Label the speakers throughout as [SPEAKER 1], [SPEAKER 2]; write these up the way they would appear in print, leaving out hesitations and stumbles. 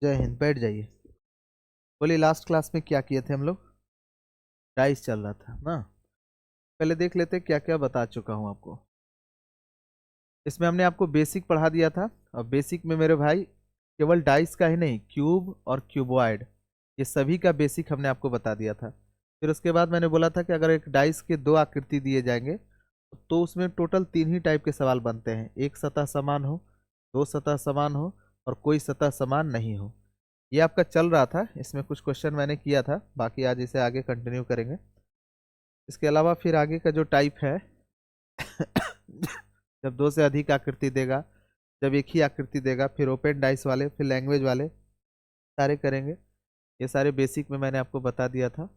[SPEAKER 1] जय हिंद। बैठ जाइए। बोलिए, लास्ट क्लास में क्या किए थे हम लोग? डाइस चल रहा था ना। पहले देख लेते हैं क्या क्या बता चुका हूं आपको। इसमें हमने आपको बेसिक पढ़ा दिया था। और बेसिक में मेरे भाई केवल डाइस का ही नहीं, क्यूब और क्यूबॉइड, ये सभी का बेसिक हमने आपको बता दिया था। फिर उसके बाद मैंने बोला था कि अगर एक डाइस के दो आकृति दिए जाएंगे तो उसमें टोटल तीन ही टाइप के सवाल बनते हैं। एक सतह समान हो, दो सतह समान हो, और कोई सतह समान नहीं हो। ये आपका चल रहा था, इसमें कुछ क्वेश्चन मैंने किया था, बाकी आज इसे आगे कंटिन्यू करेंगे। इसके अलावा फिर आगे का जो टाइप है जब दो से अधिक आकृति देगा, जब एक ही आकृति देगा, फिर ओपन डाइस वाले, फिर लैंग्वेज वाले, सारे करेंगे। ये सारे बेसिक में मैंने आपको बता दिया था।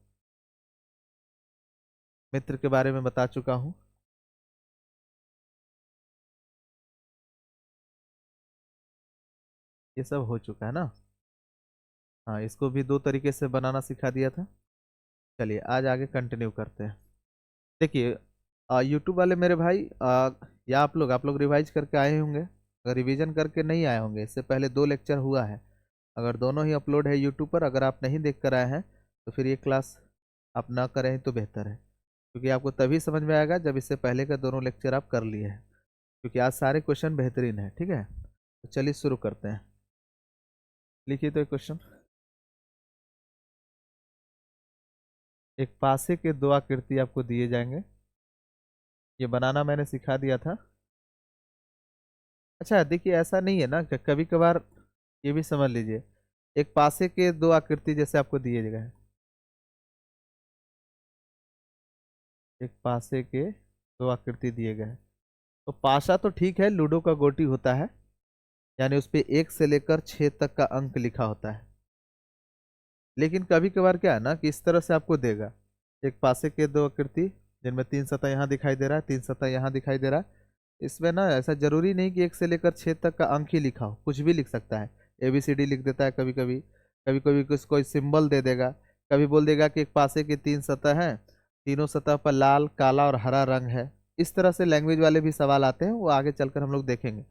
[SPEAKER 1] मित्र के बारे में बता चुका हूँ। ये सब हो चुका है ना। हाँ, इसको भी दो तरीके से बनाना सिखा दिया था। चलिए आज आगे कंटिन्यू करते हैं। देखिए, यूट्यूब वाले मेरे भाई, या आप लोग रिवाइज करके आए होंगे। अगर रिवीजन करके नहीं आए होंगे, इससे पहले दो लेक्चर हुआ है। अगर दोनों ही अपलोड है यूट्यूब पर, अगर आप नहीं देख कर आए हैं तो फिर ये क्लास आप ना करें तो बेहतर है, क्योंकि आपको तभी समझ में आएगा जब इससे पहले का दोनों लेक्चर आप कर लिए हैं। क्योंकि आज सारे क्वेश्चन बेहतरीन है। ठीक है, तो चलिए शुरू करते हैं। लिखिए तो एक क्वेश्चन। एक पासे के दो आकृति आपको दिए जाएंगे। ये बनाना मैंने सिखा दिया था। अच्छा देखिए, ऐसा नहीं है ना, कभी कभार ये भी समझ लीजिए। एक पासे के दो आकृति जैसे आपको दिए गए हैं, एक पासे के दो आकृति दिए गए हैं, तो पासा तो ठीक है, लूडो का गोटी होता है, यानी उस पे 1 से लेकर 6 तक का अंक लिखा होता है। लेकिन कभी कभार क्या है ना कि इस तरह से आपको देगा, एक पासे के दो आकृति जिनमें 3 सतह यहाँ दिखाई दे रहा है, 3 सतह यहाँ दिखाई दे रहा है। इसमें ना ऐसा जरूरी नहीं कि 1 से लेकर 6 तक का अंक ही लिखा हो, कुछ भी लिख सकता है। ABCD लिख देता है कभी कभी। कभी कभी कुछ कोई सिंबल दे देगा। कभी बोल देगा कि एक पासे की 3 सतह हैं, तीनों सतह पर लाल, काला और हरा रंग है। इस तरह से लैंग्वेज वाले भी सवाल आते हैं, वो आगे चलकर हम लोग देखेंगे।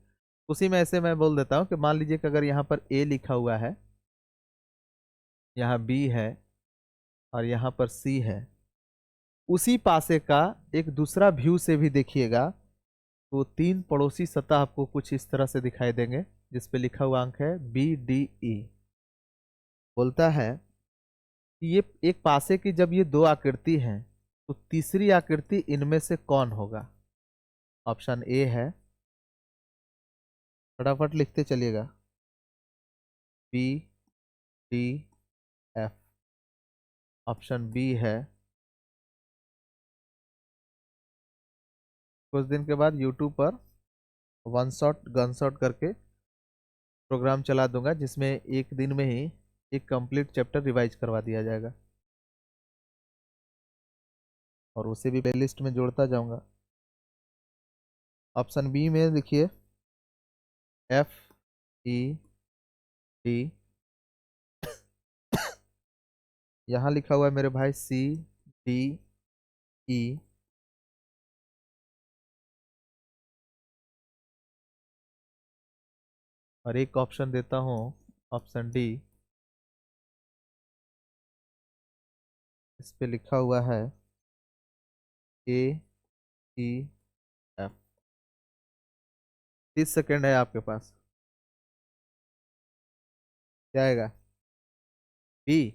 [SPEAKER 1] उसी में ऐसे मैं बोल देता हूँ कि मान लीजिए कि अगर यहाँ पर A लिखा हुआ है, यहाँ B है, और यहाँ पर C है। उसी पासे का एक दूसरा व्यू से भी देखिएगा तो तीन पड़ोसी सतह आपको कुछ इस तरह से दिखाई देंगे, जिसपे लिखा हुआ अंक है BDE। बोलता है कि ये एक पासे की जब ये दो आकृति हैं तो तीसरी आकृति इनमें से कौन होगा? ऑप्शन A है, फटाफट लिखते चलिएगा, BDF। ऑप्शन B है। कुछ दिन के बाद यूट्यूब पर वन शॉट गन शॉट करके प्रोग्राम चला दूंगा, जिसमें एक दिन में ही एक कंप्लीट चैप्टर रिवाइज करवा दिया जाएगा, और उसे भी प्लेलिस्ट में जोड़ता जाऊंगा। ऑप्शन बी में लिखिए, FED। यहाँ लिखा हुआ है मेरे भाई CDE। और एक ऑप्शन देता हूँ, ऑप्शन D। इस पे लिखा हुआ है AEF। 30 सेकेंड है आपके पास। क्या आएगा? B।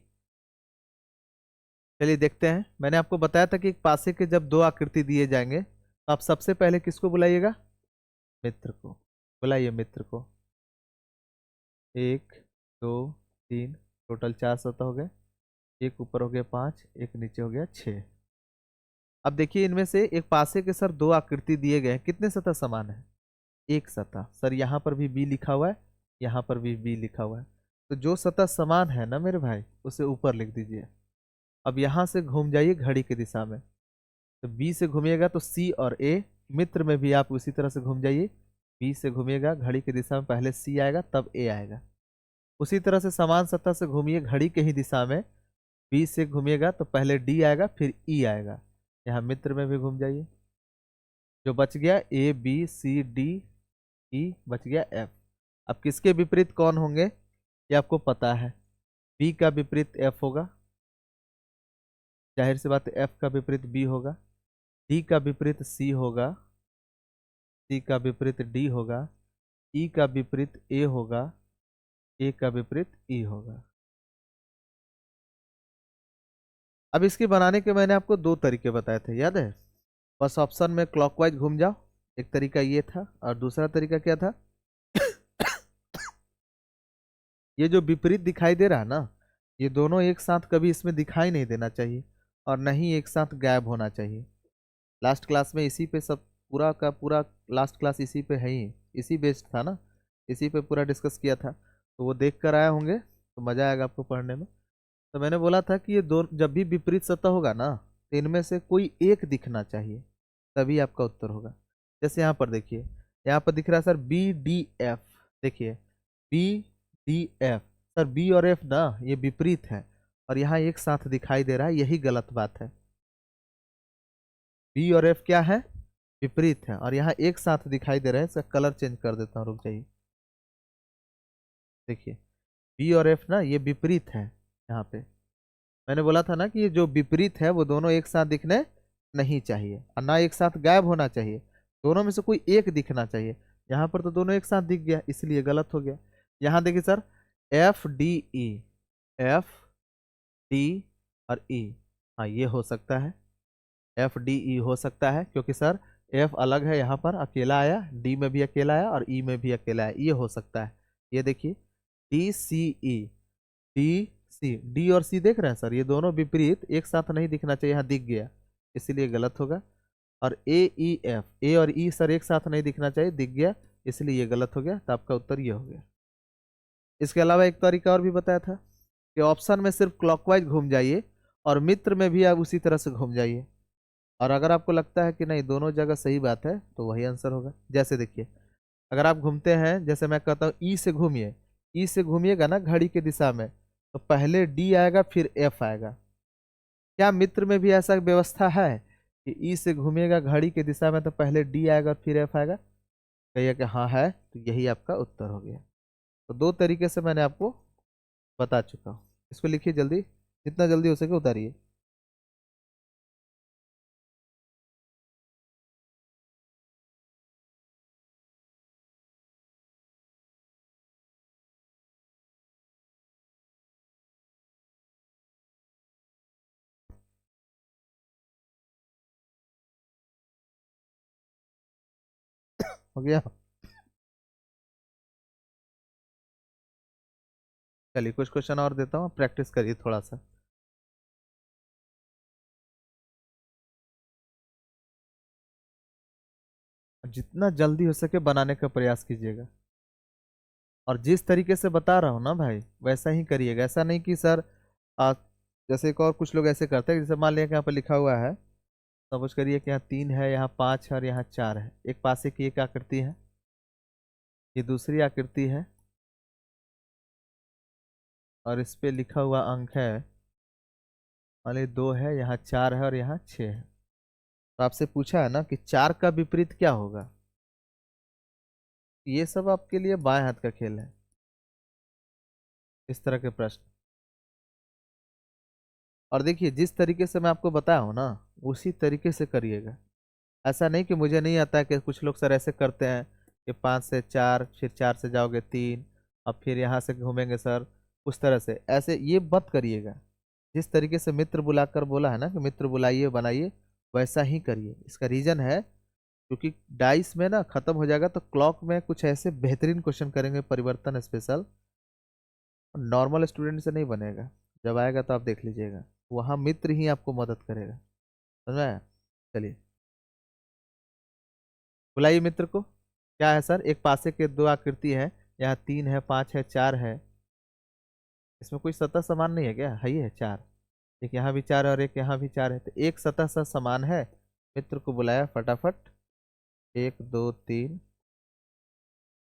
[SPEAKER 1] चलिए देखते हैं। मैंने आपको बताया था कि एक पासे के जब दो आकृति दिए जाएंगे तो आप सबसे पहले किसको बुलाइएगा? मित्र को। बुलाइए मित्र को। 1 2 3, टोटल 4 सतह हो गए। एक ऊपर हो गया 5, एक नीचे हो गया 6। अब देखिए, इनमें से एक पासे के सर दो आकृति दिए गए हैं, कितने सतह समान है? एक सतह। सर यहाँ पर भी B लिखा हुआ है, यहाँ पर भी B लिखा हुआ है। तो जो सतह समान है ना मेरे भाई, उसे ऊपर लिख दीजिए। अब यहाँ से घूम जाइए घड़ी की दिशा में, तो B से घूमिएगा तो C और A। मित्र में भी आप उसी तरह से घूम जाइए, B से घूमिएगा घड़ी की दिशा में, पहले C आएगा तब A आएगा। उसी तरह से समान सतह से घूमिए घड़ी के ही दिशा में, B से घूमिएगा तो पहले D आएगा फिर E आएगा। यहाँ मित्र में भी घूम जाइए, जो बच गया ABCDE, बच गया F। अब किसके विपरीत कौन होंगे? ये आपको पता है। बी का विपरीत एफ होगा, जाहिर सी बात है एफ का विपरीत बी होगा। डी का विपरीत सी होगा, सी का विपरीत डी होगा। ई का विपरीत ए होगा, ए का विपरीत ई होगा। अब इसके बनाने के मैंने आपको दो तरीके बताए थे, याद है? बस ऑप्शन में क्लॉकवाइज घूम जाओ, एक तरीका ये था, और दूसरा तरीका क्या था? ये जो विपरीत दिखाई दे रहा है ना, ये दोनों एक साथ कभी इसमें दिखाई नहीं देना चाहिए, और नहीं एक साथ गायब होना चाहिए। लास्ट क्लास में इसी पे सब पूरा का पूरा, लास्ट क्लास इसी पे है ही, इसी बेस्ड था ना, इसी पे पूरा डिस्कस किया था। तो वो देख कर आए होंगे तो मजा आएगा आपको पढ़ने में। तो मैंने बोला था कि ये दो जब भी विपरीत सतह होगा ना, तो इनमें से कोई एक दिखना चाहिए, तभी आपका उत्तर होगा। जैसे यहाँ पर देखिए, यहाँ पर दिख रहा है सर बी डी एफ। देखिए B D F, sir B और एफ ना ये विपरीत है, और यहाँ एक साथ दिखाई दे रहा है, यही गलत बात है। बी और एफ क्या है? विपरीत है, और यहाँ एक साथ दिखाई दे रहा है। इसका कलर चेंज कर देता हूँ, रुक जाइए। देखिए बी और एफ ना ये विपरीत है। यहाँ पे मैंने बोला था ना कि ये जो विपरीत है वो दोनों एक साथ दिखने नहीं चाहिए, और ना एक साथ गायब होना चाहिए, दोनों में से कोई एक दिखना चाहिए। यहाँ पर तो दोनों एक साथ दिख गया, इसलिए गलत हो गया। यहाँ देखिए sir, F D E, F D और ई, हाँ ये हो सकता है, एफ डी ई हो सकता है, क्योंकि सर एफ अलग है, यहाँ पर अकेला आया, डी में भी अकेला आया और ई में भी अकेला आया, ये हो सकता है। ये देखिए डी सी ई, डी सी, डी और सी देख रहे हैं सर, ये दोनों विपरीत एक साथ नहीं दिखना चाहिए, यहाँ दिख गया, इसीलिए गलत होगा। और ए ई एफ, ए और ई सर एक साथ नहीं दिखना चाहिए, दिख गया, इसलिए ये गलत हो गया। तो आपका उत्तर ये हो गया। इसके अलावा एक तरीका और भी बताया था कि ऑप्शन में सिर्फ क्लॉकवाइज घूम जाइए, और मित्र में भी आप उसी तरह से घूम जाइए, और अगर आपको लगता है कि नहीं दोनों जगह सही बात है तो वही आंसर होगा। जैसे देखिए, अगर आप घूमते हैं, जैसे मैं कहता हूँ ई से घूमिए, ई से घूमिएगा ना घड़ी की दिशा में, तो पहले डी आएगा फिर एफ आएगा। क्या मित्र में भी ऐसा व्यवस्था है कि ई से घूमिएगा घड़ी की दिशा में तो पहले डी आएगा फिर एफ आएगा? कहिए कि हाँ है, तो यही आपका उत्तर हो गया। तो दो तरीके से मैंने आपको बता चुका हूँ। इसको लिखिए जल्दी, जितना जल्दी हो सके उतारिए। हो गया? चलिए कुछ क्वेश्चन और देता हूँ, प्रैक्टिस करिए थोड़ा सा। जितना जल्दी हो सके बनाने का प्रयास कीजिएगा, और जिस तरीके से बता रहा हूँ ना भाई वैसा ही करिएगा। ऐसा नहीं कि सर आ, जैसे एक और कुछ लोग ऐसे करते हैं, जैसे मान लिया कि यहाँ पर लिखा हुआ है, सपोज करिए कि यहाँ 3 है, यहाँ 5 है और यहाँ 4 है। एक पासे की एक आकृति है, ये दूसरी आकृति है, और इस पे लिखा हुआ अंक है, मान लीजिए 2 है, यहाँ 4 है और यहाँ 6 है। तो आपसे पूछा है ना कि 4 का विपरीत क्या होगा? ये सब आपके लिए बाएं हाथ का खेल है, इस तरह के प्रश्न। और देखिए जिस तरीके से मैं आपको बताया हूँ ना, उसी तरीके से करिएगा। ऐसा नहीं कि मुझे नहीं आता है, कि कुछ लोग सर ऐसे करते हैं कि 5 से 4, फिर 4 से जाओगे 3, और फिर यहाँ से घूमेंगे सर उस तरह से, ऐसे ये मत करिएगा। जिस तरीके से मित्र बुलाकर बोला है ना कि मित्र बुलाइए बनाइए, वैसा ही करिए। इसका रीजन है क्योंकि डाइस में ना खत्म हो जाएगा, तो क्लॉक में कुछ ऐसे बेहतरीन क्वेश्चन करेंगे, परिवर्तन स्पेशल, नॉर्मल स्टूडेंट से नहीं बनेगा। जब आएगा तो आप देख लीजिएगा, वहाँ मित्र ही आपको मदद करेगा। समझ में आया? चलिए बुलाइए मित्र को। क्या है सर? एक पासे के दो आकृति है, यहाँ 3 है, 5 है, 4 है। इसमें कोई सतह समान नहीं है क्या? है ही है 4, एक यहाँ भी 4 है और एक यहाँ भी 4 है, तो एक सतह सा समान है। मित्र को बुलाया फटाफट, 1 2 3,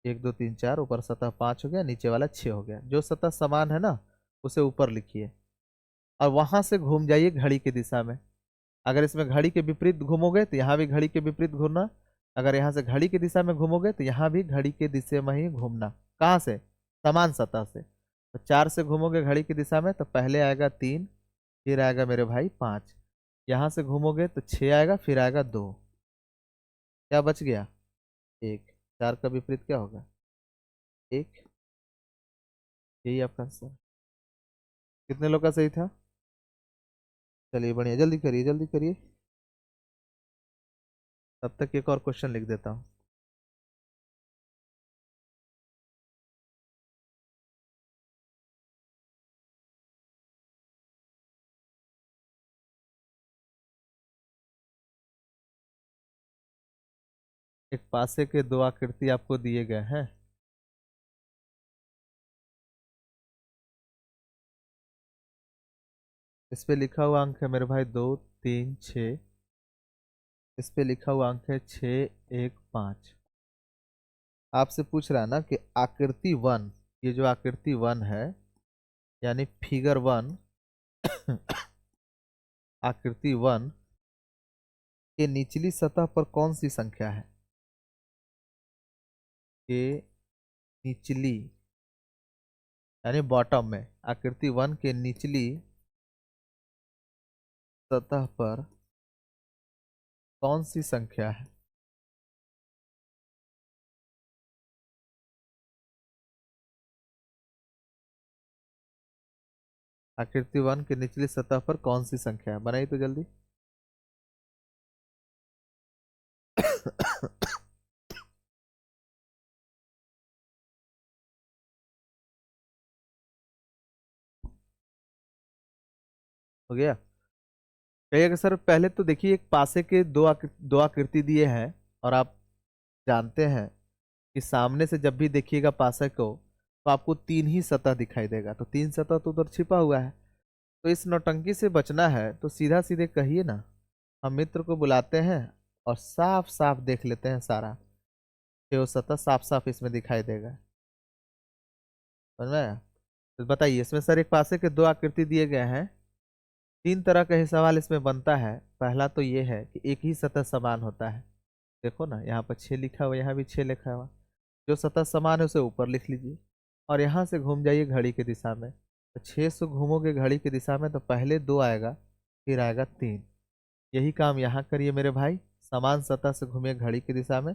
[SPEAKER 1] 1 2 3 4, ऊपर सतह 5 हो गया, नीचे वाला 6 हो गया। जो सतह समान है ना उसे ऊपर लिखिए, और वहां से घूम जाइए घड़ी की दिशा में। अगर इसमें घड़ी के विपरीत घूमोगे तो यहाँ भी घड़ी के विपरीत घूमना, अगर यहाँ से घड़ी की दिशा में घूमोगे तो यहाँ भी घड़ी के दिशा में ही घूमना। कहाँ से? समान सतह से। तो 4 से घूमोगे घड़ी की दिशा में तो पहले आएगा 3, फिर आएगा मेरे भाई 5। यहाँ से घूमोगे तो 6 आएगा, फिर आएगा 2। क्या बच गया? 1। 4 का विपरीत क्या होगा? 1। यही आपका आंसर। कितने लोग का सही था? चलिए बढ़िया, जल्दी करिए जल्दी करिए, तब तक एक और क्वेश्चन लिख देता हूँ। एक पासे के दो आकृति आपको दिए गए हैं। इस पे लिखा हुआ अंक है मेरे भाई 2, 3, 6। इस पे लिखा हुआ अंक है 6, 1, 5। आपसे पूछ रहा है ना कि आकृति 1, ये जो आकृति 1 है यानी फिगर 1 आकृति 1 के निचली सतह पर कौन सी संख्या है? के निचली यानी बॉटम में, आकृति 1 के निचली सतह पर कौन सी संख्या है? आकृति 1 के निचली सतह पर कौन सी संख्या है? बनाइए तो जल्दी। हो गया? कहिएगा सर पहले तो देखिए, एक पासे के दो आकृति दिए हैं, और आप जानते हैं कि सामने से जब भी देखिएगा पासे को तो आपको 3 ही सतह दिखाई देगा, तो 3 सतह तो उधर छिपा हुआ है। तो इस नौटंकी से बचना है तो सीधा सीधे कहिए ना, हम मित्र को बुलाते हैं और साफ साफ देख लेते हैं सारा, कि वो सतह साफ साफ इसमें दिखाई देगा। समझ में आया? तो बताइए इसमें सर, एक पासे के दो आकृति दिए गए हैं, 3 तरह का ही सवाल इसमें बनता है। पहला तो ये है कि एक ही सतह समान होता है। देखो ना, यहाँ पर 6 लिखा हुआ, यहाँ भी 6 लिखा हुआ। जो सतह समान है उसे ऊपर लिख लीजिए, और यहाँ से घूम जाइए घड़ी की दिशा में। तो 6 से घूमोगे घड़ी की दिशा में तो पहले 2 आएगा, फिर आएगा 3। यही काम यहाँ करिए मेरे भाई, समान सतह से घूमिए घड़ी की दिशा में,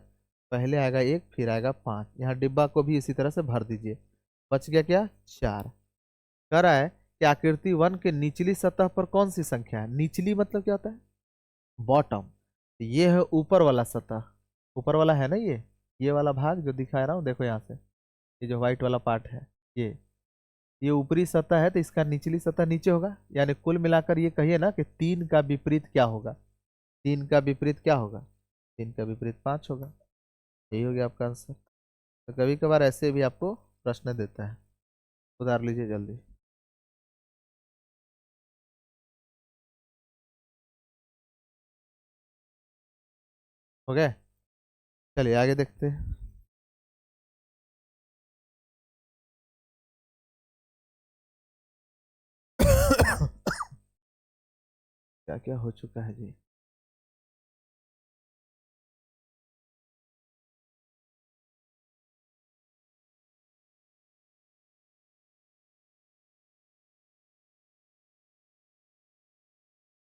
[SPEAKER 1] पहले आएगा 1, फिर आएगा 5। यहाँ डिब्बा को भी इसी तरह से भर दीजिए। बच गया क्या? 4। कह रहा है कि आकृति 1 के निचली सतह पर कौन सी संख्या है? निचली मतलब क्या होता है? बॉटम। ये है ऊपर वाला सतह, ऊपर वाला है ना, ये वाला भाग जो दिखा रहा हूँ, देखो यहाँ से, ये जो व्हाइट वाला पार्ट है, ये ऊपरी सतह है, तो इसका निचली सतह नीचे होगा। यानी कुल मिलाकर ये कहिए ना कि 3 का विपरीत क्या होगा? 3 का विपरीत क्या होगा? 3 का विपरीत 5 होगा। यही हो गया आपका आंसर। तो कभी कभार ऐसे भी आपको प्रश्न देता है, सुधार लीजिए जल्दी। हो गया? चलिए आगे देखते हैं। क्या क्या हो चुका है जी?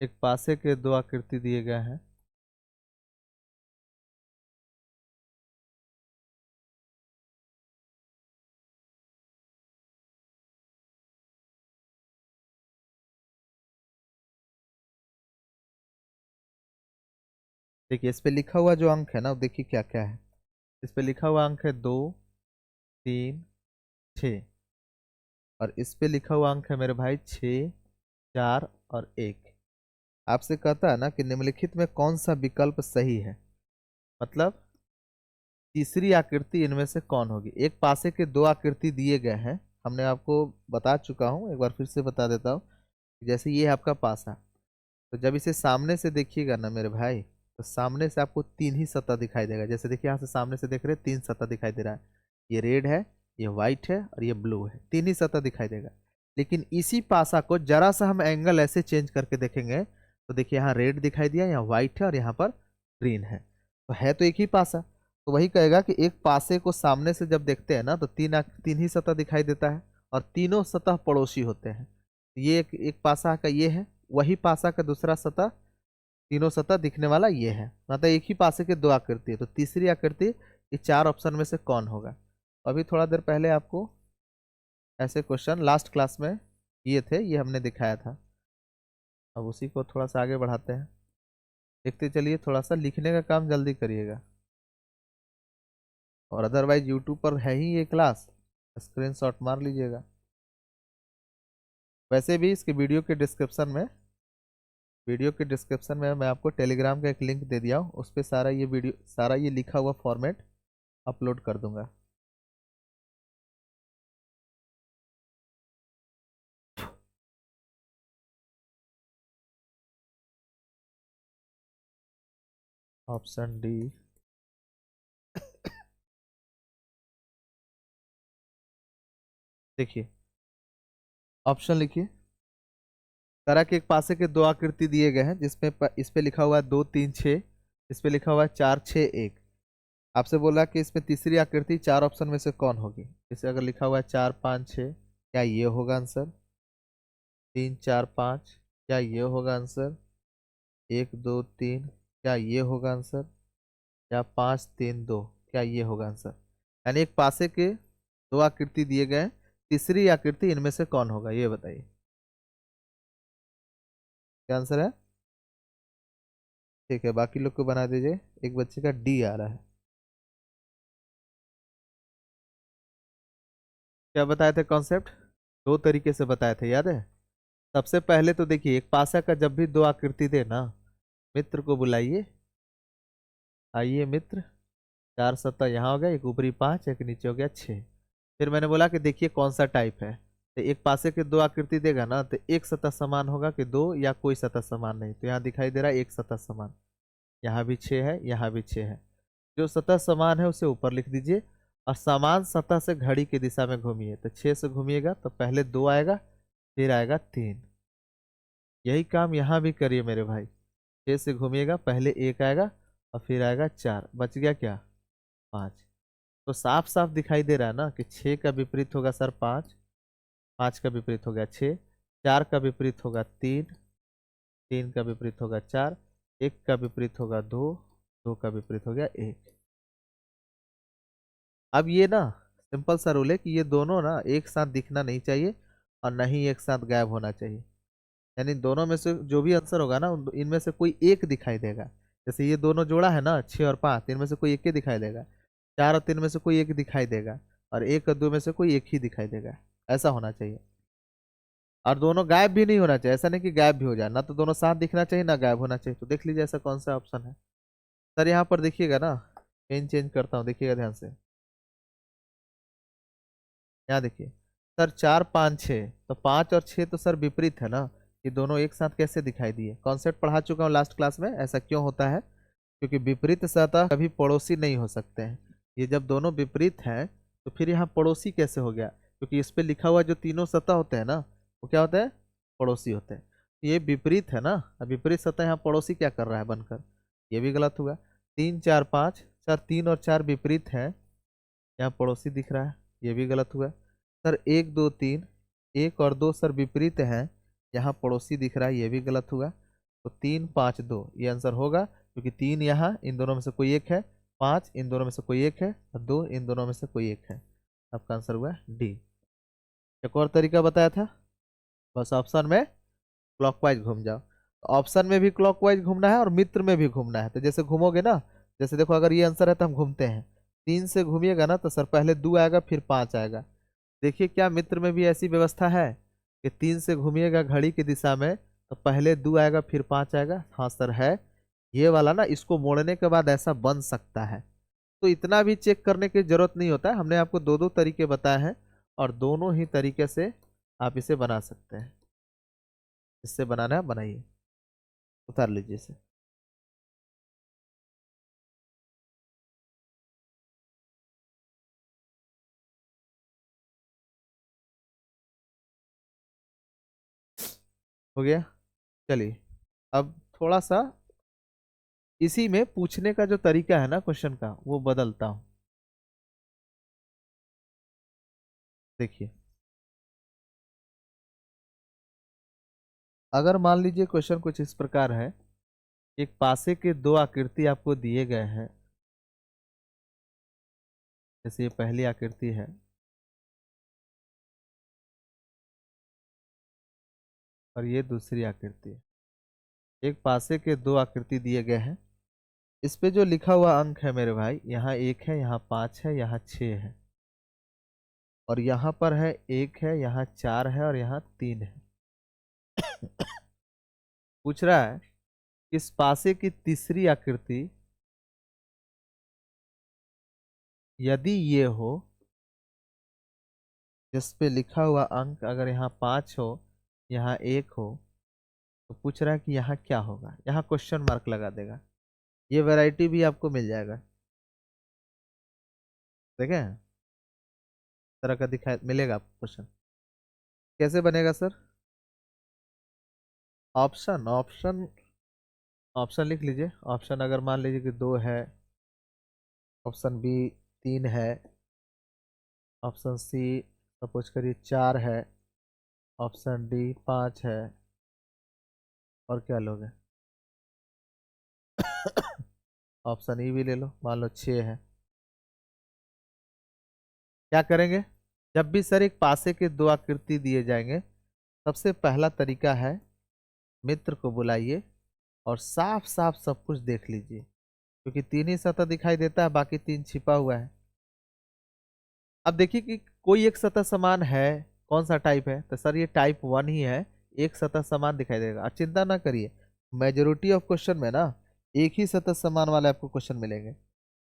[SPEAKER 1] एक पासे के दो आकृति दिए गए हैं। देखिए इस पे लिखा हुआ जो अंक है ना, देखिए क्या क्या है। इस पे लिखा हुआ अंक है 2, 3, 6। और इस पे लिखा हुआ अंक है मेरे भाई 6, 4 और 1। आपसे कहता है ना कि निम्नलिखित में कौन सा विकल्प सही है, मतलब तीसरी आकृति इनमें से कौन होगी। एक पासे के दो आकृति दिए गए हैं, हमने आपको बता चुका हूं, एक बार फिर से बता देता हूँ। जैसे ये है आपका पासा, तो जब इसे सामने से देखिएगा ना मेरे भाई, तो सामने से आपको 3 ही सतह दिखाई देगा। जैसे देखिए यहाँ से सामने से देख रहे हैं, 3 सतह दिखाई दे रहा है। ये रेड है, ये व्हाइट है और ये ब्लू है, 3 ही सतह दिखाई देगा। लेकिन इसी पासा को जरा सा हम एंगल ऐसे चेंज करके देखेंगे, तो देखिए यहाँ रेड दिखाई दिया, यहाँ व्हाइट है और यहाँ पर ग्रीन है तो एक ही पासा। तो वही कहेगा कि एक पासे को सामने से जब देखते हैं ना, तो 3 ही सतह दिखाई देता है, और तीनों सतह पड़ोसी होते हैं। ये एक पासा का ये है, वही पासा का दूसरा सतह, तीनों सतह दिखने वाला ये है, मतलब एक ही पासे के दो आकृति है। तो तीसरी आकृति ये चार ऑप्शन में से कौन होगा? अभी थोड़ा देर पहले आपको ऐसे क्वेश्चन लास्ट क्लास में ये थे, ये हमने दिखाया था। अब उसी को थोड़ा सा आगे बढ़ाते हैं, देखते चलिए। थोड़ा सा लिखने का काम जल्दी करिएगा, और अदरवाइज यूट्यूब पर है ही ये क्लास, स्क्रीनशॉट मार लीजिएगा। वैसे भी इसके वीडियो के डिस्क्रिप्शन में मैं आपको टेलीग्राम का एक लिंक दे दिया हूँ, उस पर सारा ये लिखा हुआ फॉर्मेट अपलोड कर दूंगा। Option D. देखिए ऑप्शन लिखिए। करा के एक पासे के दो आकृति दिए गए हैं, जिसमें इस पे लिखा हुआ है 2 3 6, इस पे लिखा हुआ है 4 6 1। आपसे बोला कि इसमें तीसरी आकृति चार ऑप्शन में से कौन होगी। जैसे अगर लिखा हुआ है 4 5 6, क्या ये होगा आंसर? 3 4 5, क्या ये होगा आंसर? 1 2 3, क्या ये होगा आंसर? या 5 3 2, क्या ये होगा आंसर? यानी एक पासे के दो आकृति दिए गए हैं, तीसरी आकृति इनमें से कौन होगा, ये बताइए क्या आंसर है। ठीक है, बाकी लोग को बना दीजिए। एक बच्चे का डी आ रहा है। क्या बताए थे कॉन्सेप्ट? दो तरीके से बताए थे, याद है? सबसे पहले तो देखिए, एक पासा का जब भी दो आकृति दे ना, मित्र को बुलाइए। आइए मित्र, चार सत्ता यहाँ हो गया, एक ऊपरी 5, एक नीचे हो गया 6। फिर मैंने बोला कि देखिए कौन सा टाइप है। तो एक पासे के दो आकृति देगा ना, तो एक सतह समान होगा कि दो, या कोई सतह समान नहीं। तो यहाँ दिखाई दे रहा है एक सतह समान, यहाँ भी 6 है, यहाँ भी 6 है। जो सतह समान है उसे ऊपर लिख दीजिए, और समान सतह से घड़ी की दिशा में घूमिए। तो 6 से घूमिएगा तो पहले 2 आएगा, फिर आएगा 3। यही काम यहाँ भी करिए मेरे भाई। 6 से घूमिएगा, पहले 1 आएगा और फिर आएगा 4, बच गया क्या? 5। तो साफ साफ दिखाई दे रहा है ना कि 6 का विपरीत होगा सर 5, 5 का विपरीत हो गया 6, 4 का विपरीत होगा 3, 3 का विपरीत होगा 4, 1 का विपरीत होगा 2, 2 का विपरीत हो गया 1। अब ये ना सिंपल सा रूल है कि ये दोनों ना एक साथ दिखना नहीं चाहिए, और न ही एक साथ गायब होना चाहिए। यानी दोनों में से जो भी आंसर होगा ना, इनमें से कोई एक दिखाई देगा। जैसे ये दोनों जोड़ा है ना 6 और 5, इनमें से कोई एक ही दिखाई देगा। 4 और 3 में से कोई एक दिखाई देगा, और 1 और 2 में से कोई एक ही दिखाई देगा। ऐसा होना चाहिए। और दोनों गायब भी नहीं होना चाहिए, ऐसा नहीं कि गायब भी हो जाए, ना तो दोनों साथ दिखना चाहिए ना गायब होना चाहिए। तो देख लीजिए ऐसा कौन सा ऑप्शन है। सर यहाँ पर देखिएगा ना, पेन चेंज करता हूँ, देखिएगा ध्यान से। यहाँ देखिए सर, 4 5 6, तो 5 और 6 तो सर विपरीत है ना। ये दोनों एक साथ कैसे दिखाई दिए? कॉन्सेप्ट पढ़ा चुका हूँ लास्ट क्लास में। ऐसा क्यों होता है? क्योंकि विपरीत सतह कभी पड़ोसी नहीं हो सकते हैं। ये जब दोनों विपरीत हैं तो फिर यहाँ पड़ोसी कैसे हो गया? क्योंकि इस पे लिखा हुआ जो तीनों सतह होते हैं ना, वो क्या होते हैं? पड़ोसी होते हैं। ये विपरीत है ना, अब विपरीत सतह यहाँ पड़ोसी क्या कर रहा है बनकर? ये भी गलत होगा। 3 4 5, सर 3 और 4 विपरीत हैं, यहाँ पड़ोसी दिख रहा है, ये भी गलत हुआ। सर 1 2 3, 1 और 2 सर विपरीत हैं, यहाँ पड़ोसी दिख रहा है, ये भी गलत हुआ। तो 3 5 2 ये आंसर होगा, क्योंकि 3 यहाँ इन दोनों में से कोई एक है, 5 इन दोनों में से कोई एक है, और 2 इन दोनों में से कोई एक है। आपका आंसर हुआ डी। एक और तरीका बताया था, बस ऑप्शन में क्लॉकवाइज घूम जाओ। ऑप्शन में भी क्लॉकवाइज घूमना है और मित्र में भी घूमना है। तो जैसे घूमोगे ना, जैसे देखो अगर ये आंसर है तो हम घूमते हैं। 3 से घूमिएगा ना तो सर पहले 2 आएगा, फिर 5 आएगा। देखिए क्या मित्र में भी ऐसी व्यवस्था है कि 3 से घूमिएगा घड़ी की दिशा में तो पहले 2 आएगा, फिर 5 आएगा? हाँ सर है। ये वाला ना, इसको मोड़ने के बाद ऐसा बन सकता है। तो इतना भी चेक करने की जरूरत नहीं होता है। हमने आपको दो दो तरीके बताए हैं, और दोनों ही तरीके से आप इसे बना सकते हैं। इससे बनाना है बनाइए, उतार लीजिए इसे। हो गया। चलिए अब थोड़ा सा इसी में पूछने का जो तरीका है ना क्वेश्चन का, वो बदलता हूं। देखिए अगर मान लीजिए क्वेश्चन कुछ इस प्रकार है, एक पासे के दो आकृति आपको दिए गए हैं, जैसे ये पहली आकृति है और ये दूसरी आकृति है। एक पासे के दो आकृति दिए गए हैं, इस पे जो लिखा हुआ अंक है मेरे भाई, यहाँ 1 है, यहाँ 5 है, यहाँ 6 है, और यहाँ पर है 1 है, यहाँ 4 है और यहाँ 3 है। पूछ रहा है इस पासे की तीसरी आकृति यदि ये हो, जिस पे लिखा हुआ अंक अगर यहाँ 5 हो, यहाँ 1 हो, तो पूछ रहा है कि यहाँ क्या होगा। यहाँ क्वेश्चन मार्क लगा देगा। ये वैरायटी भी आपको मिल जाएगा, देखें इस तरह का दिखाई मिलेगा आपको क्वेश्चन। कैसे बनेगा सर? ऑप्शन ऑप्शन ऑप्शन लिख लीजिए। ऑप्शन अगर मान लीजिए कि 2 है, ऑप्शन बी 3 है, ऑप्शन सी सपोज करिए 4 है, ऑप्शन डी 5 है, और क्या लोगे? ऑप्शन ई भी ले लो, मान लो 6 है। क्या करेंगे? जब भी सर एक पासे के दो आकृति दिए जाएंगे, सबसे पहला तरीका है मित्र को बुलाइए और साफ साफ सब कुछ देख लीजिए, क्योंकि 3 ही सतह दिखाई देता है, बाकी 3 छिपा हुआ है। अब देखिए कि कोई एक सतह समान है, कौन सा टाइप है? तो सर ये टाइप 1 ही है, एक सतह समान दिखाई देगा। और चिंता ना करिए, मेजोरिटी ऑफ क्वेश्चन में ना एक ही सतह समान वाले आपको क्वेश्चन मिलेंगे।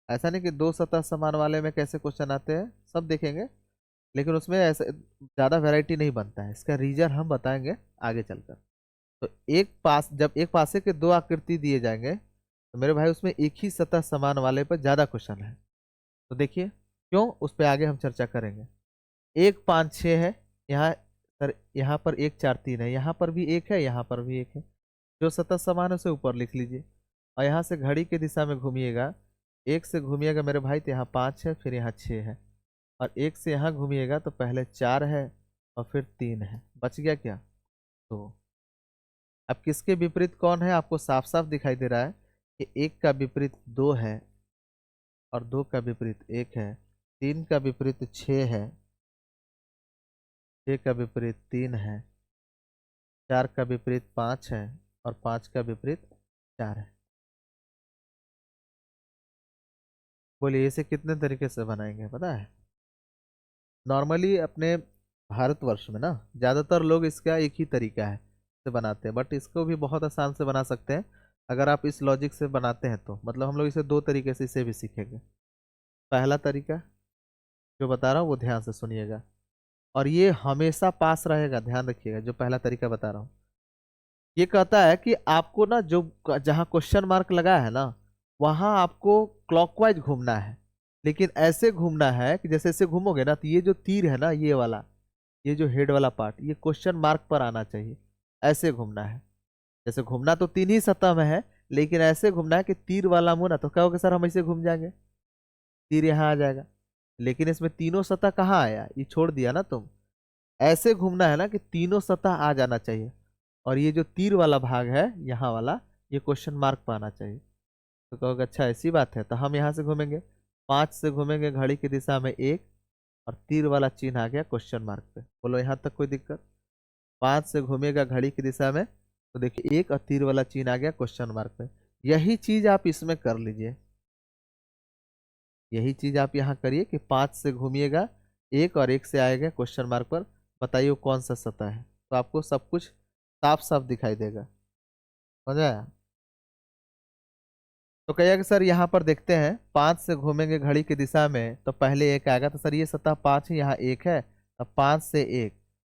[SPEAKER 1] ऐसा नहीं कि दो सतह समान वाले में कैसे क्वेश्चन आते हैं, सब देखेंगे, लेकिन उसमें ऐसे ज़्यादा वैरायटी नहीं बनता है। इसका रीजन हम बताएंगे आगे चलकर। तो जब एक पासे के दो आकृति दिए जाएंगे, तो मेरे भाई उसमें एक ही सतह समान वाले पर ज़्यादा क्वेश्चन है। तो देखिए क्यों, उस पर आगे हम चर्चा करेंगे। 1 5 6 है यहाँ सर, यहाँ पर 1 4 3 है, यहाँ पर भी 1 है, यहाँ पर भी 1 है। जो सतह समान है उसे ऊपर लिख लीजिए, और यहाँ से घड़ी की दिशा में घूमिएगा, 1 से घूमिएगा मेरे भाई तो यहाँ 5 है, फिर यहाँ 6 है, और 1 से यहाँ घूमिएगा तो पहले 4 है और फिर 3 है। बच गया क्या? तो अब किसके विपरीत कौन है आपको साफ साफ दिखाई दे रहा है कि 1 का विपरीत 2 है, और 2 का विपरीत 1 है, 3 का विपरीत 6 है, 6 का विपरीत 3 है, 4 का विपरीत 5 है, और 5 का विपरीत 4 है। बोलिए इसे कितने तरीके से बनाएंगे पता है? नॉर्मली अपने भारतवर्ष में ना ज़्यादातर लोग इसका एक ही तरीका है से बनाते हैं, बट इसको भी बहुत आसान से बना सकते हैं अगर आप इस लॉजिक से बनाते हैं तो। मतलब हम लोग इसे दो तरीके से इसे भी सीखेंगे। पहला तरीका जो बता रहा हूँ वो ध्यान से सुनिएगा, और ये हमेशा पास रहेगा, ध्यान रखिएगा। जो पहला तरीका बता रहा हूँ ये कहता है कि आपको ना जो जहाँ क्वेश्चन मार्क लगा है ना, वहाँ आपको क्लॉकवाइज घूमना है, लेकिन ऐसे घूमना है कि जैसे ऐसे घूमोगे ना तो ये जो तीर है ना, ये वाला, ये जो हेड वाला पार्ट, ये क्वेश्चन मार्क पर आना चाहिए। ऐसे घूमना है, जैसे घूमना तो 3 ही सतह में है, लेकिन ऐसे घूमना है कि तीर वाला मुंह ना, तो कहोगे सर हम ऐसे घूम जाएंगे, तीर यहाँ आ जाएगा, लेकिन इसमें तीनों सतह कहाँ आया, ये छोड़ दिया ना तुम। ऐसे घूमना है ना कि तीनों सतह आ जाना चाहिए, और ये जो तीर वाला भाग है यहाँ वाला, ये क्वेश्चन मार्क पर आना चाहिए। तो कहोगे अच्छा ऐसी बात है, तो हम यहाँ से घूमेंगे, 5 से घूमेंगे घड़ी की दिशा में 1, और तीर वाला चिन्ह आ गया क्वेश्चन मार्क पे। बोलो यहाँ तक कोई दिक्कत? 5 से घूमेगा घड़ी की दिशा में तो देखिए 1 और तीर वाला चिन्ह आ गया क्वेश्चन मार्क पे। यही चीज आप इसमें कर लीजिए, यही चीज आप यहाँ करिए कि 5 से घूमिएगा 1 और 1 से आएगा क्वेश्चन मार्क पर। बताइए वो कौन सा सतह है, तो आपको सब कुछ साफ साफ दिखाई देगा। समझ आया? तो कहिएगा कि सर यहाँ पर देखते हैं 5 से घूमेंगे घड़ी की दिशा में तो पहले 1 आएगा, तो सर ये सतह 5 है, यहाँ 1 है, अब 5 से 1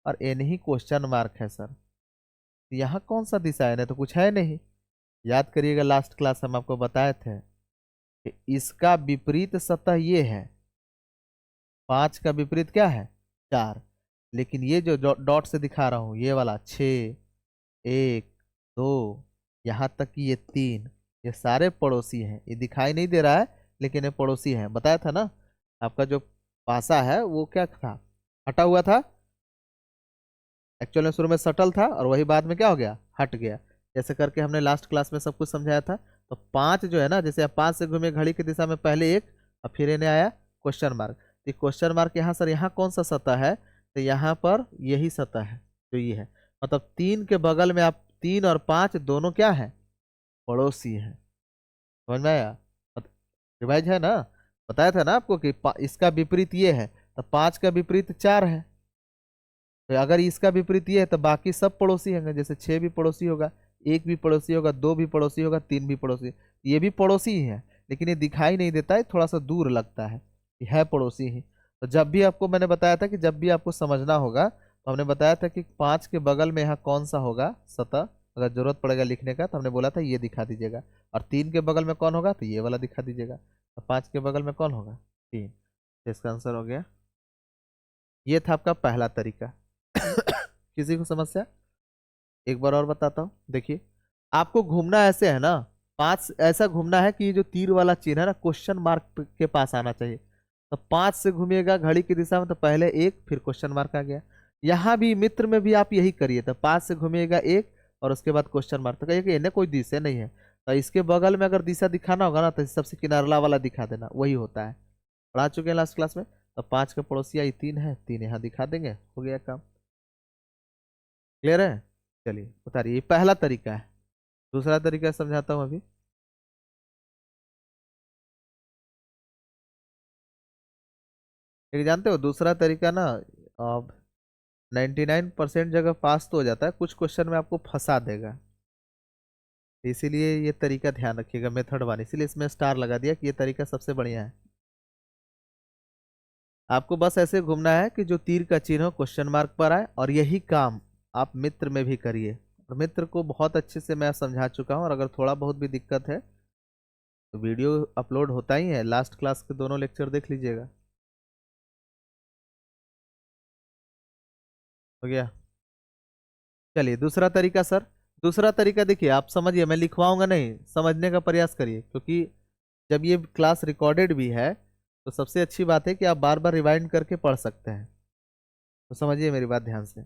[SPEAKER 1] और एन ही क्वेश्चन मार्क है सर। तो यहाँ कौन सा दिशा है? ना तो कुछ है नहीं। याद करिएगा लास्ट क्लास हम आपको बताए थे कि इसका विपरीत सतह ये है, 5 का विपरीत क्या है? 4। लेकिन ये जो डॉट से दिखा रहा हूँ ये वाला 6 1 2 यहाँ तक कि ये 3, ये सारे पड़ोसी हैं। ये दिखाई नहीं दे रहा है लेकिन ये पड़ोसी हैं। बताया था ना आपका जो पासा है वो क्या था, हटा हुआ था, एक्चुअल में शुरू में सटल था और वही बाद में क्या हो गया, हट गया। जैसे करके हमने लास्ट क्लास में सब कुछ समझाया था। तो 5 जो है ना, जैसे आप 5 से घूमे घड़ी की दिशा में, पहले 1 और फिर इन्हें आया क्वेश्चन मार्क। तो क्वेश्चन मार्क यहाँ सर, यहाँ कौन सा सतह है, तो यहाँ पर यही सतह है जो ये है। मतलब 3 के बगल में आप 3 और 5 दोनों क्या है, पड़ोसी है। समझ में आया, रिवाइज है ना। बताया था ना आपको कि इसका विपरीत ये है, तो 5 का विपरीत 4 है। तो अगर इसका विपरीत ये है तो बाकी सब पड़ोसी होंगे। जैसे 6 भी पड़ोसी होगा, 1 भी पड़ोसी होगा, 2 भी पड़ोसी होगा, 3 भी पड़ोसी। ये भी पड़ोसी ही है, लेकिन ये दिखाई नहीं देता है, थोड़ा सा दूर लगता है, ये है पड़ोसी ही। तो जब भी आपको मैंने बताया था कि जब भी आपको समझना होगा, तो हमने बताया था कि 5 के बगल में यहाँ कौन सा होगा सतह, अगर जरूरत पड़ेगा लिखने का तो हमने बोला था ये दिखा दीजिएगा। और 3 के बगल में कौन होगा, तो ये वाला दिखा दीजिएगा। और 5 के बगल में कौन होगा, 3। तो इसका आंसर हो गया। ये था आपका पहला तरीका। किसी को समस्या? एक बार और बताता हूँ, देखिए आपको घूमना ऐसे है ना, 5 ऐसा घूमना है कि ये जो तीर वाला चिन्ह है ना, क्वेश्चन मार्क के पास आना चाहिए। तो 5 से घूमिएगा घड़ी की दिशा में, तो पहले 1 फिर क्वेश्चन मार्क आ गया। यहाँ भी मित्र में भी आप यही करिए, तो 5 से घूमिएगा 1 और उसके बाद क्वेश्चन मार्क। तो कहिए कि इन्हें कोई दिशा नहीं है, तो इसके बगल में अगर दिशा दिखाना होगा ना, तो सबसे किनारला वाला दिखा देना, वही होता है। पढ़ा चुके हैं लास्ट क्लास में। तो 5 का पड़ोसिया ये 3 है, 3 यहाँ दिखा देंगे, हो गया काम। क्लियर है? चलिए उतारिए, ये पहला तरीका है। दूसरा तरीका समझाता हूँ अभी। लेकिन जानते हो दूसरा तरीका ना, अब 99% जगह पास तो हो जाता है, कुछ क्वेश्चन में आपको फंसा देगा। तो इसीलिए ये तरीका ध्यान रखिएगा, मेथड 1, इसीलिए इसमें स्टार लगा दिया कि ये तरीका सबसे बढ़िया है। आपको बस ऐसे घूमना है कि जो तीर का चिन्ह हो क्वेश्चन मार्क पर आए, और यही काम आप मित्र में भी करिए। और मित्र को बहुत अच्छे से मैं समझा चुका हूँ, और अगर थोड़ा बहुत भी दिक्कत है तो वीडियो अपलोड होता ही है, लास्ट क्लास के दोनों लेक्चर देख लीजिएगा। हो गया। चलिए दूसरा तरीका सर। दूसरा तरीका देखिए, आप समझिए, मैं लिखवाऊंगा नहीं, समझने का प्रयास करिए, क्योंकि जब ये क्लास रिकॉर्डेड भी है तो सबसे अच्छी बात है कि आप बार बार रिवाइंड करके पढ़ सकते हैं। तो समझिए मेरी बात ध्यान से।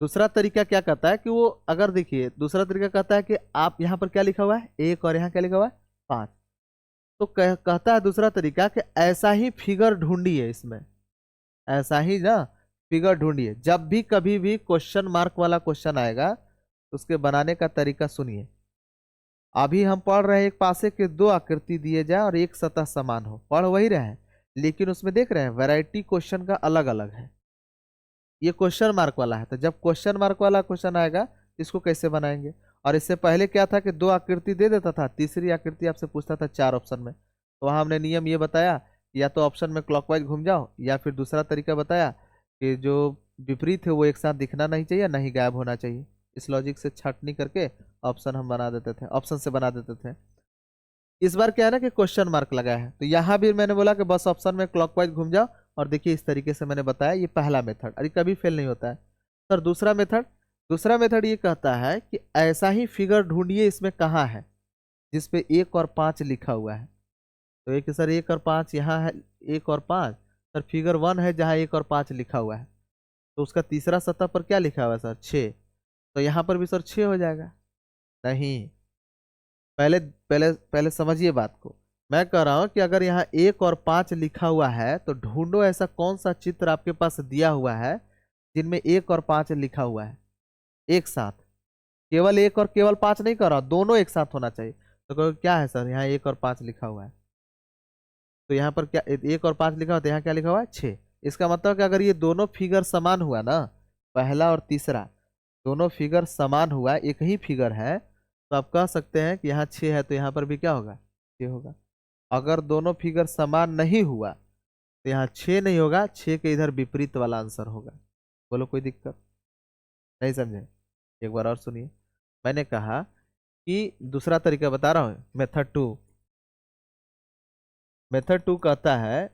[SPEAKER 1] दूसरा तरीका क्या कहता है कि वो, अगर देखिए दूसरा तरीका कहता है कि आप यहाँ पर क्या लिखा हुआ है 1 और यहाँ क्या लिखा हुआ है 5। तो कहता है दूसरा तरीका कि ऐसा ही फिगर ढूंढिए इसमें, ऐसा ही ना फिगर ढूंढिए। जब भी कभी भी क्वेश्चन मार्क वाला क्वेश्चन आएगा तो उसके बनाने का तरीका सुनिए। अभी हम पढ़ रहे हैं एक पासे के 2 आकृति दिए जाए और एक सतह समान हो, पढ़ वही रहे हैं, लेकिन उसमें देख रहे हैं वैरायटी क्वेश्चन का अलग अलग है। ये क्वेश्चन मार्क वाला है, तो जब क्वेश्चन मार्क वाला क्वेश्चन आएगा इसको कैसे बनाएंगे। और इससे पहले क्या था कि 2 आकृति दे देता था, तीसरी आकृति आपसे पूछता था 4 ऑप्शन में। तो वहां हमने नियम ये बताया, या तो ऑप्शन में क्लॉकवाइज घूम जाओ, या फिर दूसरा तरीका बताया कि जो विपरीत है वो एक साथ दिखना नहीं चाहिए, नहीं गायब होना चाहिए। इस लॉजिक से छटनी करके ऑप्शन हम बना देते थे, ऑप्शन से बना देते थे। इस बार क्या है ना कि क्वेश्चन मार्क लगा है, तो यहाँ भी मैंने बोला कि बस ऑप्शन में क्लॉकवाइज घूम जाओ। और देखिए इस तरीके से मैंने बताया, ये पहला मेथड, अरे कभी फेल नहीं होता है सर। दूसरा मेथड, दूसरा मेथड ये कहता है कि ऐसा ही फिगर ढूंढिए इसमें कहाँ है जिसपे 1 और 5 लिखा हुआ है। तो एक सर 1 और 5 यहाँ है, 1 और 5 सर फिगर 1 है जहाँ 1 और 5 लिखा हुआ है। तो उसका तीसरा सतह पर क्या लिखा हुआ है सर 6। तो यहाँ पर भी सर 6 हो जाएगा। नहीं, पहले पहले पहले समझिए बात को। मैं कह रहा हूं कि अगर यहाँ 1 और 5 लिखा हुआ है तो ढूंढो ऐसा कौन सा चित्र आपके पास दिया हुआ है जिनमें 1 और 5 लिखा हुआ है एक साथ। केवल 1 और केवल 5 नहीं कर रहा, दोनों एक साथ होना चाहिए। तो कहो क्या है सर, यहाँ 1 और 5 लिखा हुआ है, तो यहाँ पर क्या 1 और 5 लिखा हुआ, तो यहाँ क्या लिखा हुआ है 6। इसका मतलब कि अगर ये दोनों फिगर समान हुआ ना, पहला और तीसरा दोनों फिगर समान हुआ, एक ही फिगर है, तो आप कह सकते हैं कि यहाँ 6 है, तो यहाँ पर भी क्या होगा 6 होगा। अगर दोनों फिगर समान नहीं हुआ तो यहाँ 6 नहीं होगा, 6 के इधर विपरीत वाला आंसर होगा। बोलो कोई दिक्कत? नहीं समझे? एक बार और सुनिए। मैंने कहा कि दूसरा तरीका बता रहा हूँ, मेथड 2। मेथड 2 कहता है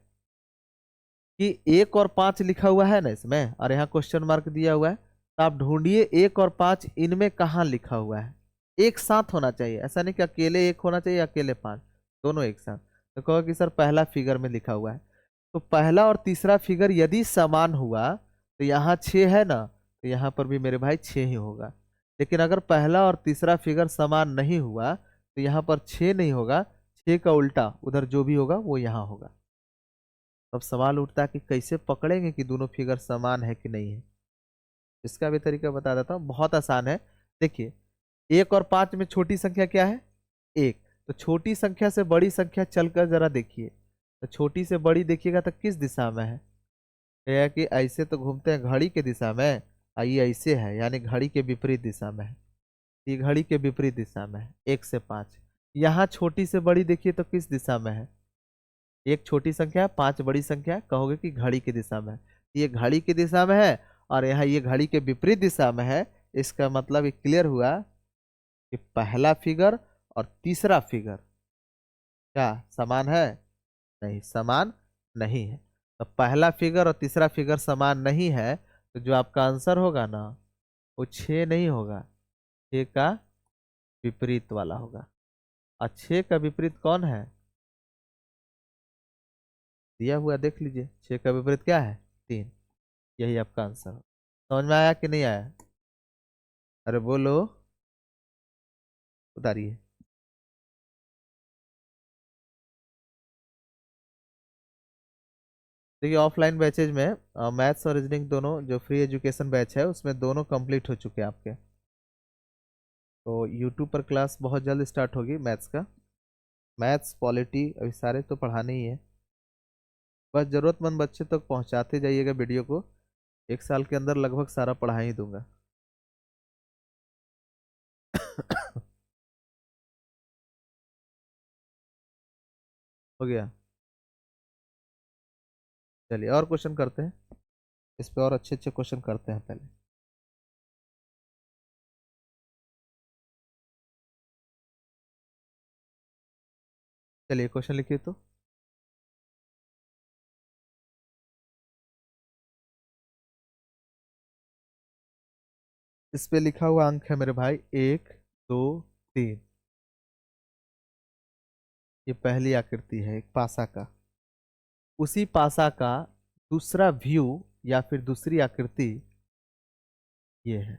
[SPEAKER 1] कि 1 और 5 लिखा हुआ है ना इसमें, और यहाँ क्वेश्चन मार्क दिया हुआ है, तो आप ढूंढिए 1 और 5 इनमें कहाँ लिखा हुआ है। एक साथ होना चाहिए, ऐसा नहीं कि अकेले 1 होना चाहिए अकेले 5, दोनों एक साथ। तो कहो कि सर पहला फिगर में लिखा हुआ है, तो पहला और तीसरा फिगर यदि समान हुआ तो यहाँ 6 है ना, तो यहाँ पर भी मेरे भाई 6 ही होगा। लेकिन अगर पहला और तीसरा फिगर समान नहीं हुआ तो यहाँ पर 6 नहीं होगा, 6 का उल्टा उधर जो भी होगा वो यहाँ होगा। अब सवाल उठता है कि कैसे पकड़ेंगे कि दोनों फिगर समान है कि नहीं है। इसका भी तरीका बता देता हूँ, बहुत आसान है। देखिए 1 और 5 में छोटी संख्या क्या है? 1। तो छोटी संख्या से बड़ी संख्या चलकर जरा देखिए, तो छोटी से बड़ी देखिएगा तो किस दिशा में है? यह है कि ऐसे तो घूमते हैं घड़ी के दिशा में, ये ऐसे है यानी घड़ी के विपरीत दिशा में है। ये घड़ी के विपरीत दिशा में है 1 से 5। यहाँ छोटी से बड़ी देखिए तो किस दिशा में है? 1 छोटी संख्या है, 5 बड़ी संख्या है, कहोगे कि घड़ी की दिशा में है। ये घड़ी की दिशा में है और यहाँ ये घड़ी के विपरीत दिशा में है। इसका मतलब ये क्लियर हुआ कि पहला फिगर और तीसरा फिगर क्या समान है? नहीं, समान नहीं है। तो पहला फिगर और तीसरा फिगर समान नहीं है, तो जो आपका आंसर होगा ना वो 6 नहीं होगा, 6 का विपरीत वाला होगा। और 6 का विपरीत कौन है? दिया हुआ देख लीजिए, 6 का विपरीत क्या है? 3। यही आपका आंसर है। समझ में आया कि नहीं आया? अरे बोलो, उतारिए। देखिए ऑफलाइन बैचेज में मैथ्स और रीजनिंग दोनों, जो फ्री एजुकेशन बैच है उसमें दोनों कंप्लीट हो चुके हैं आपके। तो यूट्यूब पर क्लास बहुत जल्द स्टार्ट होगी मैथ्स का। मैथ्स पॉलिटी अभी सारे तो पढ़ाने ही है, बस ज़रूरतमंद बच्चे तक पहुंचाते जाइएगा वीडियो को। 1 साल के अंदर लगभग सारा पढ़ा ही दूंगा। हो गया। चलिए और क्वेश्चन करते हैं, इस पे और अच्छे अच्छे क्वेश्चन करते हैं पहले। चलिए क्वेश्चन लिखिए तो। इस पे लिखा हुआ अंक है मेरे भाई 1 2 3। ये पहली आकृति है एक पासा का। उसी पासा का दूसरा व्यू या फिर दूसरी आकृति ये है।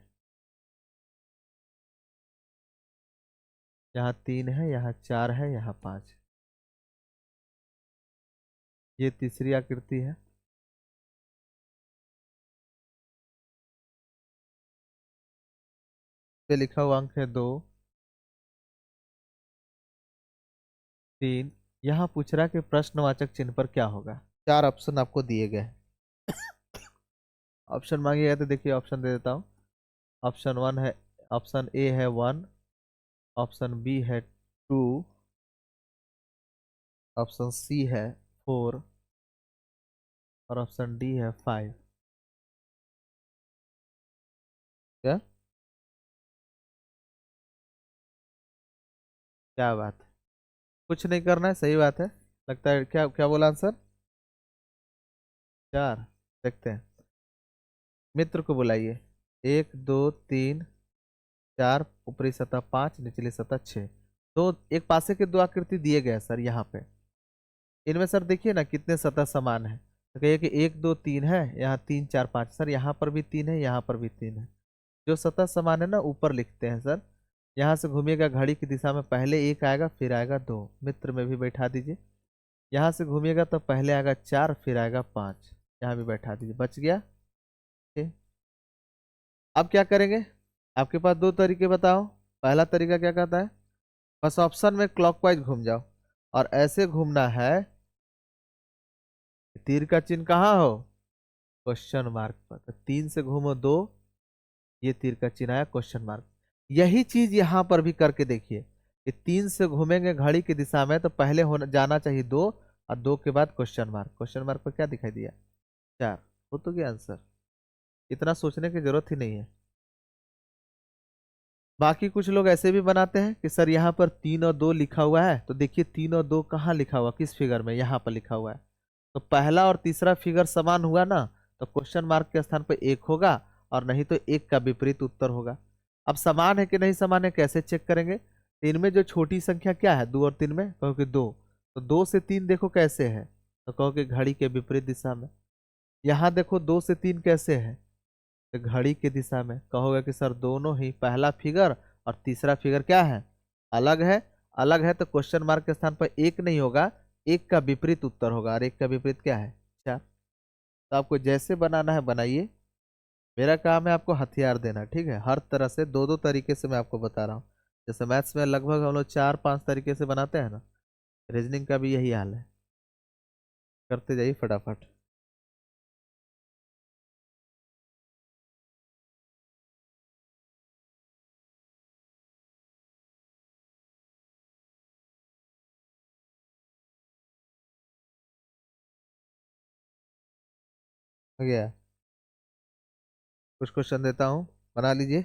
[SPEAKER 1] यहाँ 3 है, यहाँ 4 है, यहाँ 5। ये तीसरी आकृति है। पे लिखा हुआ अंक है 2 3। यहाँ पूछ रहा है कि प्रश्नवाचक चिन्ह पर क्या होगा। 4 ऑप्शन आपको दिए गए। ऑप्शन मांगे गए तो देखिए ऑप्शन दे देता हूँ। ऑप्शन 1 है, ऑप्शन ए है 1, ऑप्शन बी है 2, ऑप्शन सी है 4 और ऑप्शन डी है 5। क्या क्या बात है, कुछ नहीं करना है, सही बात है। लगता है क्या क्या बोला आंसर? 4। देखते हैं, मित्र को बुलाइए। 1 2 3 4, ऊपरी सतह 5, निचली सतह 6। दो एक पासे के दो आकृति दिए गए हैं सर यहाँ पे। इनमें सर देखिए ना कितने सतह समान है। तो कहिए कि 1 2 3 है, यहाँ 3 4 5। सर यहाँ पर भी 3 है, यहाँ पर भी 3 है। जो सतह समान है ना ऊपर लिखते हैं सर। यहाँ से घूमिएगा घड़ी की दिशा में, पहले 1 आएगा फिर आएगा 2, मित्र में भी बैठा दीजिए। यहाँ से घूमिएगा तो पहले आएगा 4 फिर आएगा 5, यहाँ भी बैठा दीजिए, बच गया। ठीक। अब क्या करेंगे? आपके पास दो तरीके बताओ। पहला तरीका क्या कहता है? बस ऑप्शन में क्लॉकवाइज घूम जाओ और ऐसे घूमना है, तीर का चिन्ह कहाँ हो? क्वेश्चन मार्क पर। तो 3 से घूमो 2, ये तीर का चिन्ह आया क्वेश्चन मार्क। यही चीज यहां पर भी करके देखिए कि 3 से घूमेंगे घड़ी की दिशा में तो पहले होना जाना चाहिए 2 और 2 के बाद क्वेश्चन मार्क। क्वेश्चन मार्क पर क्या दिखाई दिया? 4। हो तो गया आंसर, इतना सोचने की जरूरत ही नहीं है। बाकी कुछ लोग ऐसे भी बनाते हैं कि सर यहाँ पर 3 और 2 लिखा हुआ है, तो देखिए 3 और 2 कहाँ लिखा हुआ, किस फिगर में? यहाँ पर लिखा हुआ है। तो पहला और तीसरा फिगर समान हुआ ना, तो क्वेश्चन मार्क के स्थान पर 1 होगा और नहीं तो 1 का विपरीत उत्तर होगा। अब समान है कि नहीं समान है कैसे चेक करेंगे? 3 में जो छोटी संख्या क्या है? 2 और 3 में कहो कि 2, तो 2 से 3 देखो कैसे है, तो कहो कि घड़ी के विपरीत दिशा में। यहाँ देखो 2 से 3 कैसे है, तो घड़ी की दिशा में कहोगे कि सर दोनों ही पहला फिगर और तीसरा फिगर क्या है, अलग है। अलग है तो क्वेश्चन मार्क के स्थान पर एक नहीं होगा, एक का विपरीत उत्तर होगा, और एक का विपरीत क्या है, चार। तो आपको जैसे बनाना है बनाइए, मेरा काम है आपको हथियार देना, ठीक है। हर तरह से दो दो तरीके से मैं आपको बता रहा हूँ। जैसे मैथ्स में लगभग हम लोग 4-5 तरीके से बनाते हैं ना, रीजनिंग का भी यही हाल है। करते जाइए फटाफट। हो गया। कुछ क्वेश्चन देता हूँ, बना लीजिए।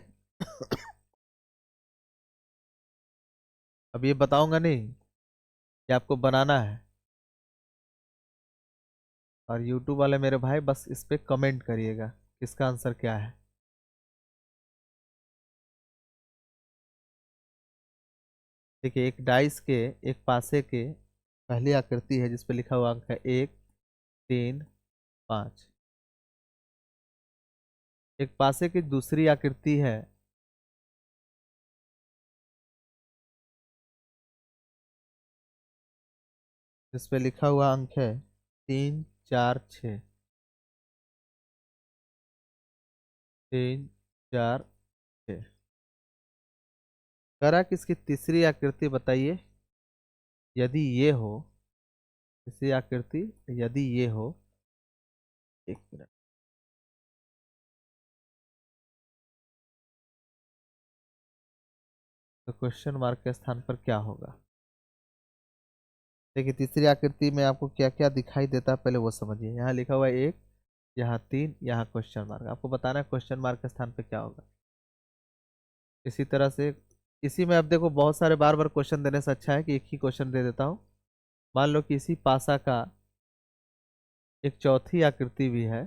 [SPEAKER 1] अब ये बताऊंगा नहीं कि आपको बनाना है। और यूट्यूब वाले मेरे भाई बस इस पे कमेंट करिएगा इसका आंसर क्या है। देखिए, एक डाइस के एक पासे के पहली आकृति है जिसपे लिखा हुआ अंक है 1, 3, 5। एक पासे की दूसरी आकृति है जिसपे लिखा हुआ अंक है 3, 4, 6। 3, 4, 6। करा कि इसकी तीसरी आकृति बताइए। यदि ये हो, तीसरी आकृति यदि ये हो, एक मिनट, तो क्वेश्चन मार्क के स्थान पर क्या होगा। देखिए, तीसरी आकृति में आपको क्या क्या दिखाई देता है पहले वो समझिए। यहाँ लिखा हुआ है 1, यहाँ 3, यहाँ क्वेश्चन मार्क। आपको बताना है क्वेश्चन मार्क के स्थान पे क्या होगा। इसी तरह से इसी में अब देखो, बहुत सारे बार बार क्वेश्चन देने से अच्छा है कि एक ही क्वेश्चन दे देता हूँ। मान लो कि इसी पासा का एक चौथी आकृति भी है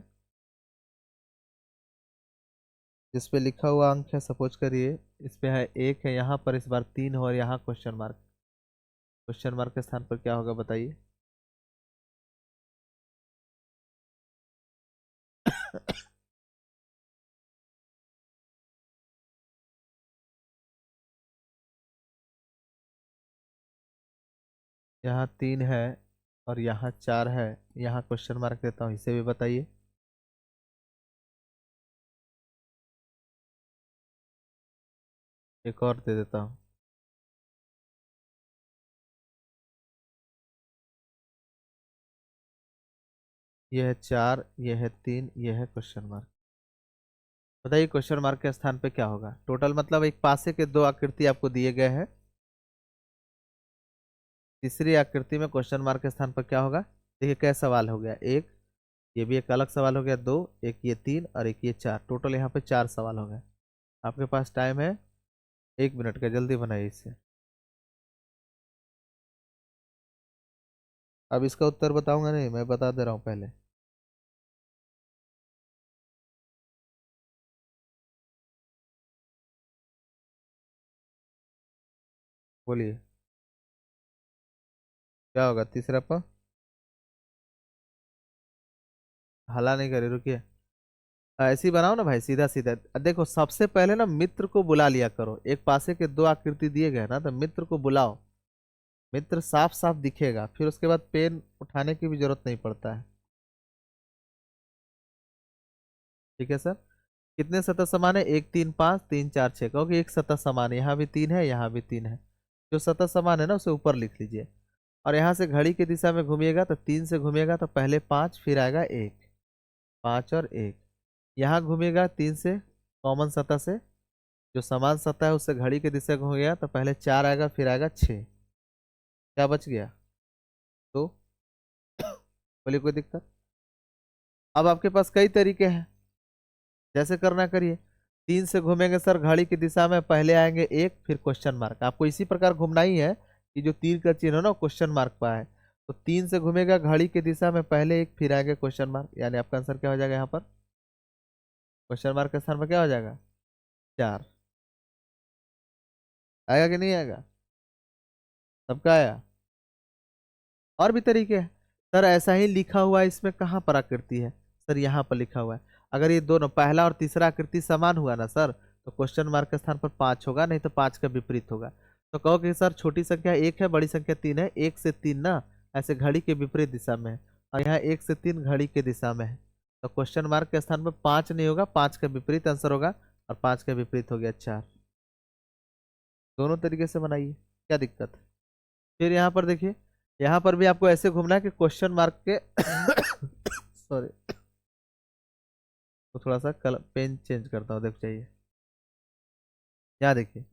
[SPEAKER 1] जिसपे लिखा हुआ अंक है, सपोज करिए इस पे है 1 है, यहाँ पर इस बार 3 हो और यहाँ क्वेश्चन मार्क। क्वेश्चन मार्क के स्थान पर क्या होगा बताइए। यहाँ 3 है और यहाँ 4 है, यहाँ क्वेश्चन मार्क देता हूँ, इसे भी बताइए। एक और दे देता हूँ। ये है 4, ये है 3, ये है क्वेश्चन मार्क। बताइए क्वेश्चन मार्क के स्थान पे क्या होगा। टोटल मतलब एक पासे के दो आकृति आपको दिए गए हैं, तीसरी आकृति में क्वेश्चन मार्क के स्थान पर क्या होगा। देखिए क्या सवाल हो गया, एक, ये भी एक अलग सवाल हो गया, दो, एक ये 3 और एक ये 4, टोटल यहाँ पे 4 सवाल हो गए। आपके पास टाइम है 1 मिनट का, जल्दी बनाइए इसे। अब इसका उत्तर बताऊंगा नहीं, मैं बता दे रहा हूँ पहले। बोलिए क्या होगा तीसरा पर। हला नहीं करे, रुकिए। ऐसे ही बनाओ ना भाई, सीधा सीधा। देखो सबसे पहले ना मित्र को बुला लिया करो। एक पासे के दो आकृति दिए गए ना, तो मित्र को बुलाओ। मित्र साफ साफ दिखेगा, फिर उसके बाद पेन उठाने की भी जरूरत नहीं पड़ता है। ठीक है सर। कितने सतह समान है, 1, 3, 5, 3, 4, 6। क्योंकि एक सतह समान है, यहाँ भी 3 है, यहाँ भी 3 है। जो सतह समान है ना उसे ऊपर लिख लीजिए। और यहाँ से घड़ी की दिशा में घूमिएगा तो 3 से घूमिएगा तो पहले 5, फिर आएगा 1। 5 और 1। यहाँ घूमिएगा 3 से, कॉमन सतह से, जो समान सतह है उससे घड़ी की दिशा घूमिएगा तो पहले 4 आएगा, फिर आएगा 6। क्या बच गया, 2। बोलिए कोई दिक्कत। अब आपके पास कई तरीके हैं, जैसे करना करिए। 3 से घूमेंगे सर घड़ी की दिशा में, पहले आएंगे 1, फिर क्वेश्चन मार्क। आपको इसी प्रकार घूमना ही है कि जो तीर का चिन्ह है ना क्वेश्चन मार्क पर है। तो 3 से घूमेगा घड़ी की दिशा में, पहले 1, फिर आएंगे क्वेश्चन मार्क। यानी आपका आंसर क्या हो जाएगा, यहाँ पर क्वेश्चन मार्क के स्थान पर क्या हो जाएगा, 4। आएगा कि नहीं आएगा, सबका आया। और भी तरीके हैं। सर ऐसा ही लिखा हुआ है, इसमें कहाँ पर आकृति है, सर यहाँ पर लिखा हुआ है। अगर ये दोनों पहला और तीसरा आकृति समान हुआ ना सर, तो क्वेश्चन मार्क के स्थान पर 5 होगा, नहीं तो 5 का विपरीत होगा। तो कहो कि सर छोटी संख्या 1 है, बड़ी संख्या 3 है, 1 से 3 ना ऐसे घड़ी के विपरीत दिशा में है, और यहाँ 1 से 3 घड़ी के दिशा में है, तो क्वेश्चन मार्क के स्थान पर 5 नहीं होगा, 5 का विपरीत आंसर होगा, और 5 का विपरीत हो गया 4। दोनों तरीके से बनाइए, क्या दिक्कत है। फिर यहाँ पर देखिए, यहाँ पर भी आपको ऐसे घूमना है कि क्वेश्चन मार्क के सॉरी, तो थोड़ा सा कलर पेन चेंज करता हूँ, देख चाहिए। यहाँ देखिए,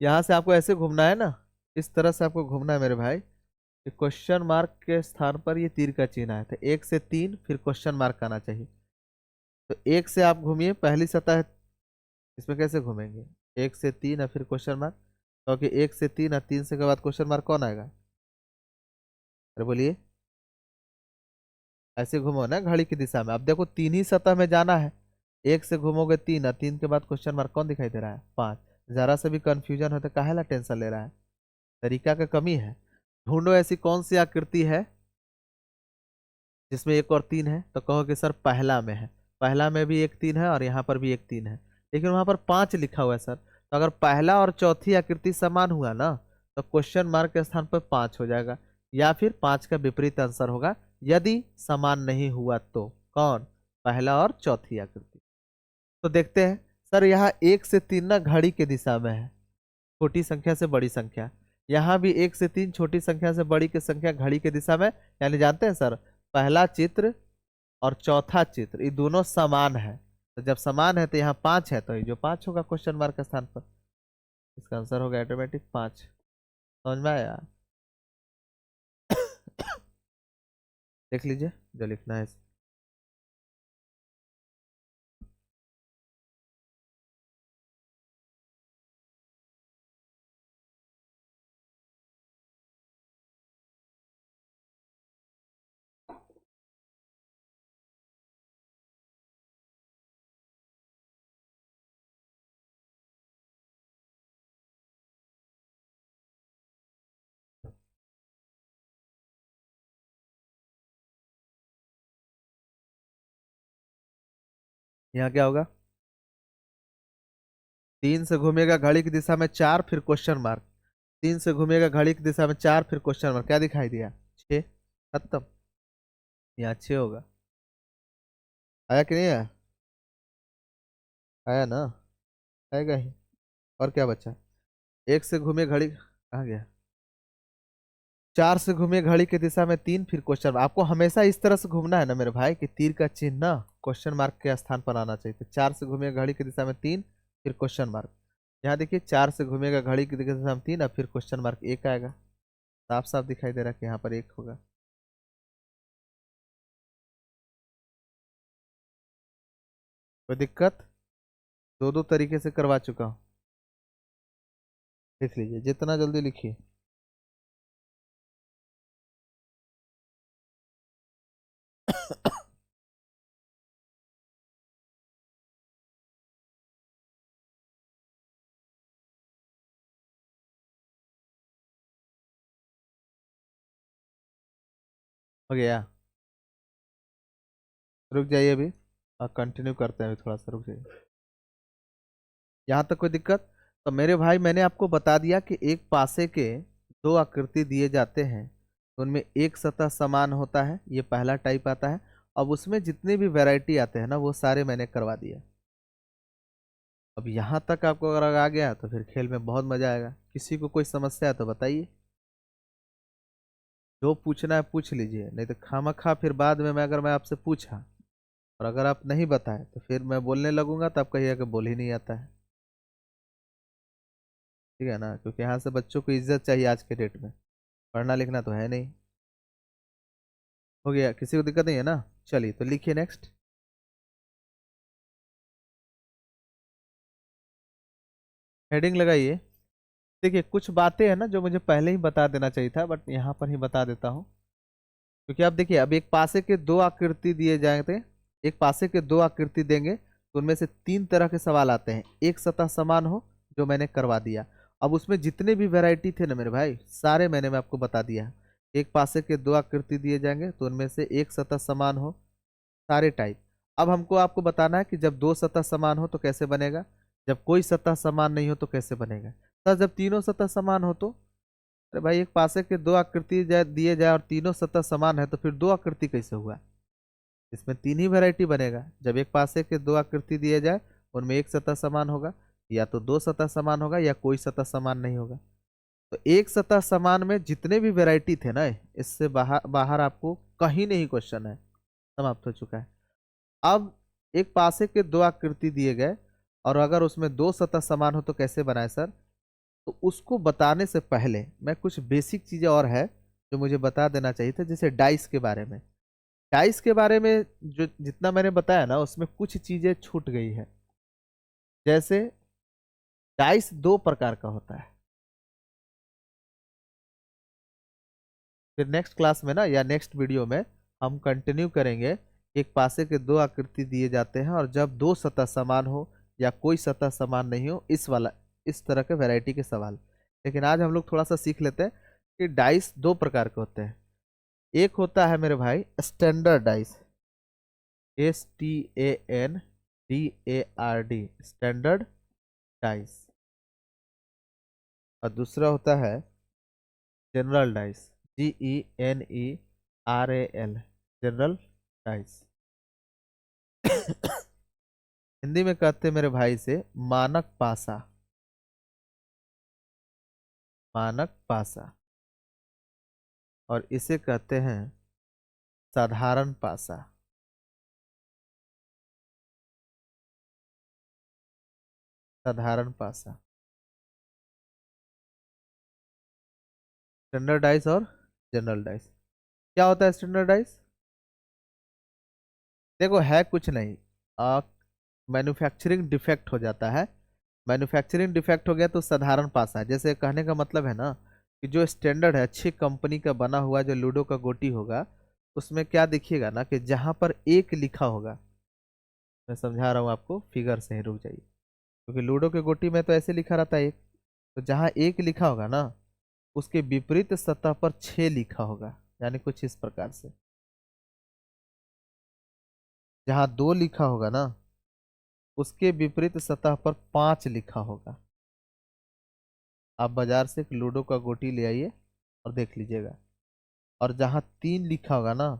[SPEAKER 1] यहाँ से आपको ऐसे घूमना है ना, इस तरह से आपको घूमना है मेरे भाई, कि क्वेश्चन मार्क के स्थान पर ये तीर का चिन्ह है, तो 1 से 3 फिर क्वेश्चन मार्क आना चाहिए। तो 1 से आप घूमिए, पहली सतह है, इसमें कैसे घूमेंगे, 1 से 3 और फिर क्वेश्चन मार्क, क्योंकि 1 से 3 और 3 से के बाद क्वेश्चन मार्क कौन आएगा, अरे बोलिए, ऐसे घूमो ना घड़ी की दिशा में। अब देखो 3 ही सतह में जाना है, 1 से घूमोगे 3 और 3 के बाद क्वेश्चन मार्क कौन दिखाई दे रहा है, 5। जरा से भी कंफ्यूजन हो तो काहे ला टेंशन ले रहा है, तरीका का कमी है। ढूंढो ऐसी कौन सी आकृति है जिसमें 1 और 3 है, तो कहो कि सर पहला में है, पहला में भी 1 3 है और यहाँ पर भी 1 3 है, लेकिन वहां पर 5 लिखा हुआ है सर। तो अगर पहला और चौथी आकृति समान हुआ ना, तो क्वेश्चन मार्क के स्थान पर 5 हो जाएगा, या फिर 5 का विपरीत आंसर होगा, यदि समान नहीं हुआ तो। कौन, पहला और चौथी आकृति। तो देखते हैं सर, यहाँ 1 से 3 ना घड़ी के दिशा में है, छोटी संख्या से बड़ी संख्या, यहाँ भी 1 से 3 छोटी संख्या से बड़ी की संख्या घड़ी के दिशा में, यानी जानते हैं सर, पहला चित्र और चौथा चित्र ये दोनों समान है, तो जब समान है तो यहाँ 5 है, तो ये जो 5 होगा क्वेश्चन मार्क के स्थान पर, इसका आंसर होगा ऑटोमेटिक 5। समझ में आया, देख लीजिए जो लिखना है। यहाँ क्या होगा, 3 से घूमेगा घड़ी की दिशा में 4 फिर क्वेश्चन मार्क, 3 से घूमेगा घड़ी की दिशा में 4 फिर क्वेश्चन मार्क, क्या दिखाई दिया, 6, खत्म। यहाँ 6 होगा, आया कि नहीं आया, आया ना, आएगा ही। और क्या बचा, 1 से घूमे घड़ी, कहाँ गया, 4 से घूमे घड़ी की दिशा में 3 फिर क्वेश्चन। आपको हमेशा इस तरह से घूमना है ना मेरे भाई, कि तीर का चिन्ह ना क्वेश्चन मार्क के स्थान पर आना चाहिए। तो 4 से घूमेगा घड़ी की दिशा में 3 फिर क्वेश्चन मार्क, यहाँ देखिए 4 से घूमेगा घड़ी की दिशा में 3 और फिर क्वेश्चन मार्क 1 आएगा, साफ साफ दिखाई दे रहा है कि यहाँ पर 1 होगा। कोई दिक्कत, दो दो तरीके से करवा चुका हूँ, लिख लीजिए जितना जल्दी लिखिए। हो गया, रुक जाइए अभी, और कंटिन्यू करते हैं अभी, थोड़ा सा रुक जाइए। यहाँ तक कोई दिक्कत। तो मेरे भाई मैंने आपको बता दिया कि एक पासे के दो आकृति दिए जाते हैं, तो उनमें एक सतह समान होता है, ये पहला टाइप आता है। अब उसमें जितने भी वैरायटी आते हैं ना, वो सारे मैंने करवा दिया। अब यहाँ तक आपको अगर आ गया तो फिर खेल में बहुत मजा आएगा। किसी को कोई समस्या है तो बताइए, जो पूछना है पूछ लीजिए, नहीं तो खामखा फिर बाद में मैं आपसे पूछा और अगर आप नहीं बताए तो फिर मैं बोलने लगूंगा, तो आप कहिएगा कि बोल ही नहीं आता है। ठीक है ना, क्योंकि यहाँ से बच्चों को इज्जत चाहिए आज के डेट में, पढ़ना लिखना तो है नहीं। हो गया, किसी को दिक्कत नहीं है ना, चलिए तो लिखिए नेक्स्ट। हेडिंग लगाइए। देखिए कुछ बातें हैं ना जो मुझे पहले ही बता देना चाहिए था, बट यहाँ पर ही बता देता हूँ। क्योंकि आप देखिए, अब एक पासे के दो आकृति दिए जाते, एक पासे के दो आकृति देंगे तो उनमें से 3 तरह के सवाल आते हैं। एक सतह समान हो, जो मैंने करवा दिया। अब उसमें जितने भी वैरायटी थे ना मेरे भाई, सारे मैं आपको बता दिया। एक पासे के दो आकृति दिए जाएंगे तो उनमें से एक सतह समान हो, सारे टाइप। अब हमको आपको बताना है कि जब दो सतह समान हो तो कैसे बनेगा, जब कोई सतह समान नहीं हो तो कैसे बनेगा। सर जब तीनों सतह समान हो तो, अरे भाई एक पासे के दो आकृति दिए जाए और तीनों सतह समान है तो फिर दो आकृति कैसे हुआ। इसमें तीन ही वैरायटी बनेगा। जब एक पासे के दो आकृति दिए जाए, उनमें एक सतह समान होगा, या तो दो सतह समान होगा, या कोई सतह समान नहीं होगा। तो एक सतह समान में जितने भी वैरायटी थे ना, इससे बाहर बाहर आपको कहीं नहीं क्वेश्चन है, समाप्त हो चुका है। अब एक पासे के दो आकृति दिए गए और अगर उसमें दो सतह समान हो तो कैसे बनाए सर। तो उसको बताने से पहले मैं कुछ बेसिक चीजें और है जो मुझे बता देना चाहिए था, जैसे डाइस के बारे में। डाइस के बारे में जो जितना मैंने बताया ना, उसमें कुछ चीजें छूट गई है। जैसे डाइस दो प्रकार का होता है। फिर नेक्स्ट क्लास में ना, या नेक्स्ट वीडियो में हम कंटिन्यू करेंगे। एक पासे के दो आकृति दिए जाते हैं और जब दो सतह समान हो या कोई सतह समान नहीं हो, इस तरह के वैरायटी के सवाल। लेकिन आज हम लोग थोड़ा सा सीख लेते हैं कि डाइस दो प्रकार के होते हैं। एक होता है मेरे भाई standard dice, STANDARD, standard dice. और दूसरा होता है general dice, GENERAL, general dice. Hindi में कहते हैं मेरे भाई से मानक पासा, मानक पासा। और इसे कहते हैं साधारण पासा, साधारण पासा। स्टैंडर्ड डाइस और जनरल डाइस। क्या होता है स्टैंडर्ड डाइस? देखो है कुछ नहीं, मैन्युफैक्चरिंग डिफेक्ट हो जाता है। मैन्युफैक्चरिंग डिफेक्ट हो गया तो साधारण पासा है। जैसे कहने का मतलब है ना कि जो स्टैंडर्ड है, अच्छी कंपनी का बना हुआ जो लूडो का गोटी होगा, उसमें क्या देखिएगा ना कि जहां पर एक लिखा होगा, मैं समझा रहा हूँ आपको, फिगर से ही रुक जाइए, क्योंकि लूडो के गोटी में तो ऐसे लिखा रहता है एक। तो जहां एक लिखा होगा ना, उसके विपरीत सतह पर छह लिखा होगा, यानी कुछ इस प्रकार से। जहां दो लिखा होगा ना, उसके विपरीत सतह पर पांच लिखा होगा। आप बाजार से एक लूडो का गोटी ले आइए और देख लीजिएगा। और जहां तीन लिखा होगा ना,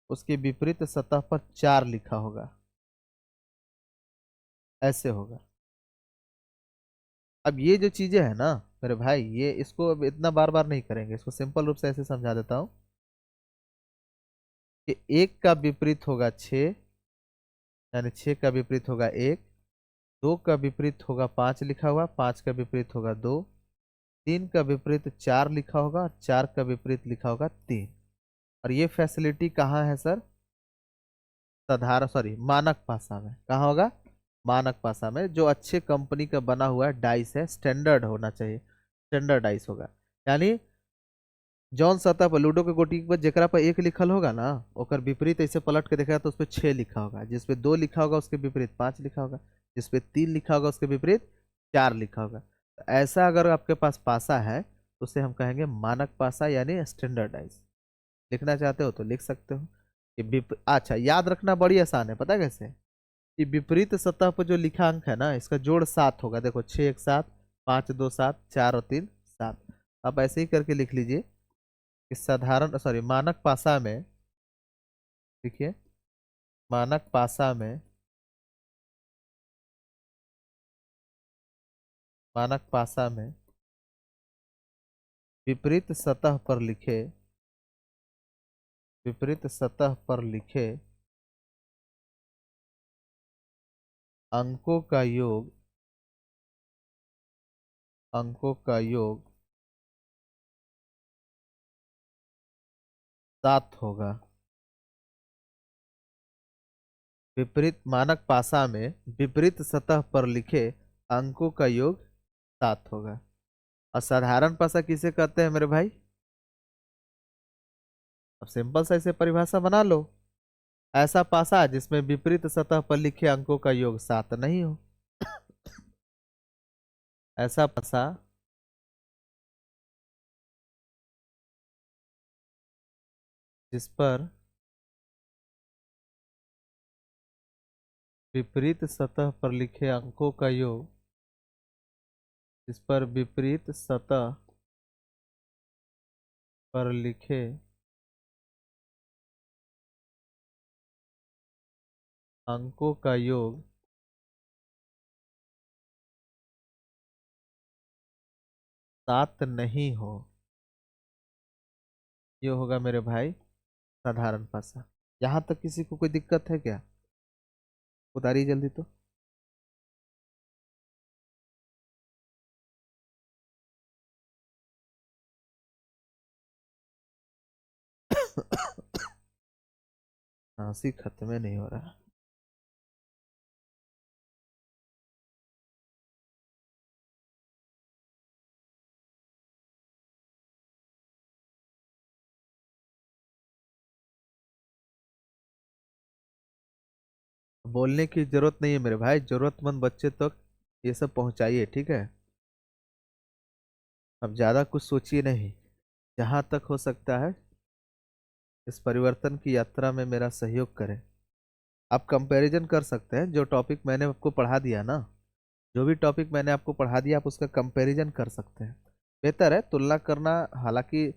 [SPEAKER 1] उसके विपरीत सतह पर चार लिखा होगा, ऐसे होगा। अब ये जो चीजें है ना मेरे भाई, ये इसको अब इतना बार बार नहीं करेंगे, इसको सिंपल रूप से ऐसे समझा देता हूँ कि एक का विपरीत होगा छः, यानी छः का विपरीत होगा एक। दो का विपरीत होगा पाँच लिखा हुआ, पाँच का विपरीत होगा दो। तीन का विपरीत चार लिखा होगा और चार का विपरीत लिखा होगा तीन। और ये फैसिलिटी कहाँ है सर? साधारण सॉरी मानक भाषा में। कहाँ होगा? मानक भाषा में। जो अच्छे कंपनी का बना हुआ है डाइस है, स्टैंडर्ड होना चाहिए, स्टैंडर्ड डाइस होगा। यानी जौन सतह पर लूडो के गोटी पर जेकरा पर एक लिखल होगा ना, ओकर विपरीत ऐसे पलट के देखा तो उस पर छह लिखा होगा, जिसपे दो लिखा होगा उसके विपरीत पांच लिखा होगा, जिसपे तीन लिखा होगा उसके विपरीत चार लिखा होगा। तो ऐसा अगर आपके पास पासा है तो उसे हम कहेंगे मानक पासा, यानी स्टैंडर्डाइज। लिखना चाहते हो तो लिख सकते हो कि अच्छा याद रखना बड़ी आसान है, पता है कैसे? कि विपरीत सतह पर जो लिखा अंक है ना, इसका जोड़ सात होगा। देखो छः एक सात, पाँच दो सात, चार और तीन सात। आप ऐसे ही करके लिख लीजिए कि साधारण सॉरी मानक पासा में, देखिए मानक पासा में, मानक पासा में विपरीत सतह पर लिखे, विपरीत सतह पर लिखे अंकों का योग, अंकों का योग सात होगा। विपरीत मानक पासा में विपरीत सतह पर लिखे अंकों का योग सात होगा। और साधारण पासा किसे कहते हैं मेरे भाई? अब सिंपल सा इसे परिभाषा बना लो। ऐसा पासा जिसमें विपरीत सतह पर लिखे अंकों का योग सात नहीं हो। ऐसा पासा जिस पर विपरीत सतह पर लिखे अंकों का योग, इस पर विपरीत सतह पर लिखे अंकों का योग 7 नहीं हो, ये होगा मेरे भाई साधारण पासा। यहां तक किसी को कोई दिक्कत है क्या? उतारिए जल्दी तो। खांसी खत्म ही नहीं हो रहा। बोलने की जरूरत नहीं है मेरे भाई, जरूरतमंद बच्चे तक ये सब पहुंचाइए, ठीक है। अब ज्यादा कुछ सोचिए नहीं। जहां तक हो सकता है इस परिवर्तन की यात्रा में मेरा सहयोग करें। आप कंपैरिजन कर सकते हैं, जो टॉपिक मैंने आपको पढ़ा दिया ना, जो भी टॉपिक मैंने आपको पढ़ा दिया आप उसका कंपैरिजन कर सकते हैं। बेहतर है तुलना करना। हालांकि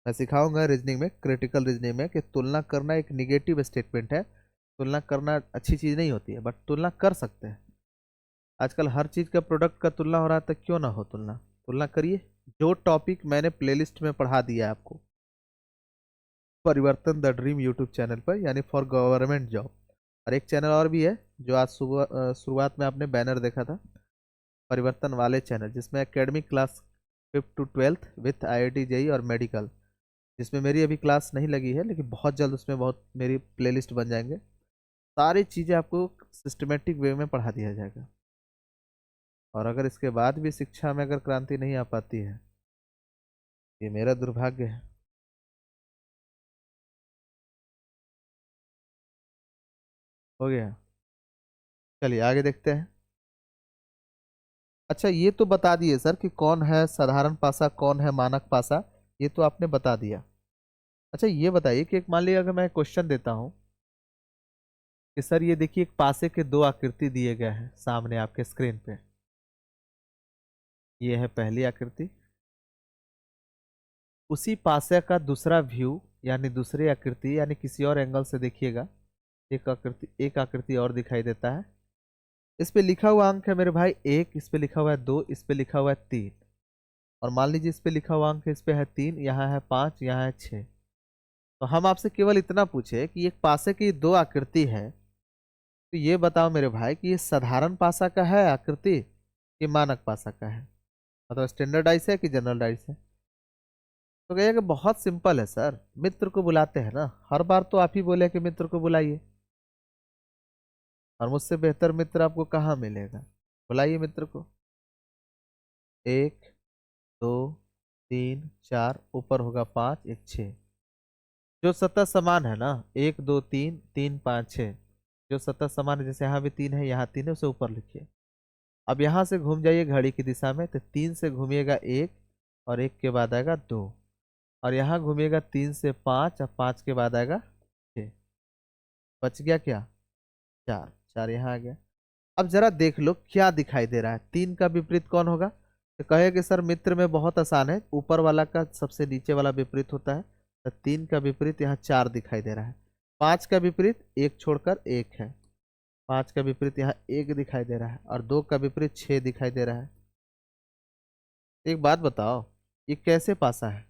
[SPEAKER 1] मैं सिखाऊंगा रीजनिंग में, क्रिटिकल रीजनिंग में, कि तुलना करना एक निगेटिव स्टेटमेंट है। तुलना करना अच्छी चीज नहीं होती है, बट तुलना कर सकते हैं। आजकल हर चीज का प्रोडक्ट का तुलना हो रहा है, तो क्यों ना हो तुलना। तुलना करिए। जो टॉपिक मैंने प्लेलिस्ट में पढ़ा दिया है आपको, परिवर्तन द ड्रीम यूट्यूब चैनल पर, यानी फॉर गवर्नमेंट जॉब। और एक चैनल और भी है जो आज सुबह शुरुआत में आपने बैनर देखा था, परिवर्तन वाले चैनल, जिसमें academic class 5th to 12th with IIT JEE और मेडिकल, जिसमें मेरी अभी क्लास नहीं लगी है, लेकिन बहुत जल्द उसमें बहुत मेरी प्लेलिस्ट बन जाएंगे। सारी चीज़ें आपको सिस्टमेटिक वे में पढ़ा दिया जाएगा। और अगर इसके बाद भी शिक्षा में अगर क्रांति नहीं आ पाती है, ये मेरा दुर्भाग्य है। हो गया। चलिए आगे देखते हैं। अच्छा, ये तो बता दिए सर कि कौन है साधारण पासा, कौन है मानक पासा, ये तो आपने बता दिया। अच्छा ये बताइए कि एक मान लीजिए अगर मैं क्वेश्चन देता हूँ कि सर ये देखिए एक पासे के दो आकृति दिए गए हैं सामने आपके स्क्रीन पे। ये है पहली आकृति। उसी पासे का दूसरा व्यू, यानी दूसरी आकृति, यानी किसी और एंगल से देखिएगा, एक आकृति और दिखाई देता है। इस पे लिखा हुआ अंक है मेरे भाई 1, इस पे लिखा हुआ है 2, इस पे लिखा हुआ है 3। और मान लीजिए इस पे लिखा हुआ अंक है, इस पे है 3, यहाँ है 5, यहाँ है 6। तो हम आपसे केवल इतना पूछे कि एक पासे की दो आकृति है, तो ये बताओ मेरे भाई कि ये साधारण पासा का है आकृति कि मानक पासा का है, मतलब स्टैंडर्ड डाइस है कि जनरल डाइस है। तो कहिए कि बहुत सिंपल है सर, मित्र को बुलाते हैं ना, हर बार तो आप ही बोले कि मित्र को बुलाइए, और मुझसे बेहतर मित्र आपको कहाँ मिलेगा। बुलाइए मित्र को। 1 2 3 4, ऊपर होगा 5, एक 6। जो सतह समान है ना, 1 2 3 3 5 6, जो सतह समान है, जैसे यहाँ भी 3 है, यहाँ 3 है, उसे ऊपर लिखिए। अब यहाँ से घूम जाइए घड़ी की दिशा में, तो 3 से घूमिएगा 1, और 1 के बाद आएगा 2। और यहाँ घूमिएगा 3 से 5, और 5 के बाद आएगा 6। बच गया क्या? 4। 4 यहाँ आ गया। अब जरा देख लो क्या दिखाई दे रहा है, 3 का विपरीत कौन होगा? तो कहे कि सर मित्र में बहुत आसान है, ऊपर वाला का सबसे नीचे वाला विपरीत होता है। तो 3 का विपरीत यहाँ 4 दिखाई दे रहा है। 5 का विपरीत एक छोड़कर 1 है। 5 का विपरीत यहाँ 1 दिखाई दे रहा है, और 2 का विपरीत 6 दिखाई दे रहा है। एक बात बताओ, ये कैसे पासा है?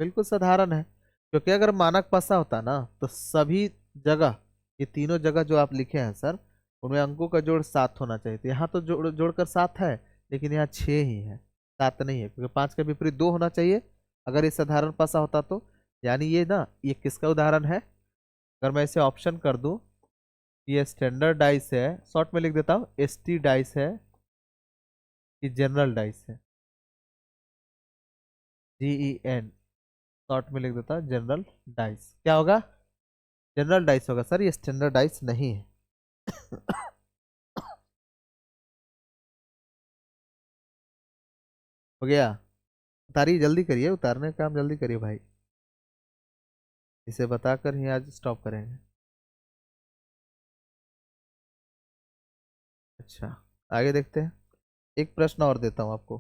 [SPEAKER 1] बिल्कुल साधारण है। क्योंकि अगर मानक पासा होता ना, तो सभी जगह, ये तीनों जगह जो आप लिखे हैं सर, उनमें अंकों का जोड़ 7 होना चाहिए। तो यहाँ तो जोड़कर 7 है, लेकिन यहाँ 6 ही है, 7 नहीं है, क्योंकि 5 का विपरीत 2 होना चाहिए अगर ये साधारण पासा होता तो। यानी ये ना, ये किसका उदाहरण है? अगर मैं इसे ऑप्शन कर दूं, ये स्टैंडर्ड डाइस है, शॉर्ट में लिख देता हूँ, ST डाइस है कि जनरल डाइस है, GEN, शॉर्ट में लिख देता हूँ जनरल डाइस। क्या होगा? जनरल डाइस होगा सर, ये स्टैंडर्ड डाइस नहीं है। हो गया। उतारिए, जल्दी करिए, उतारने का काम जल्दी करिए भाई। इसे बताकर ही आज स्टॉप करेंगे। अच्छा, आगे देखते हैं। एक प्रश्न और देता हूं आपको,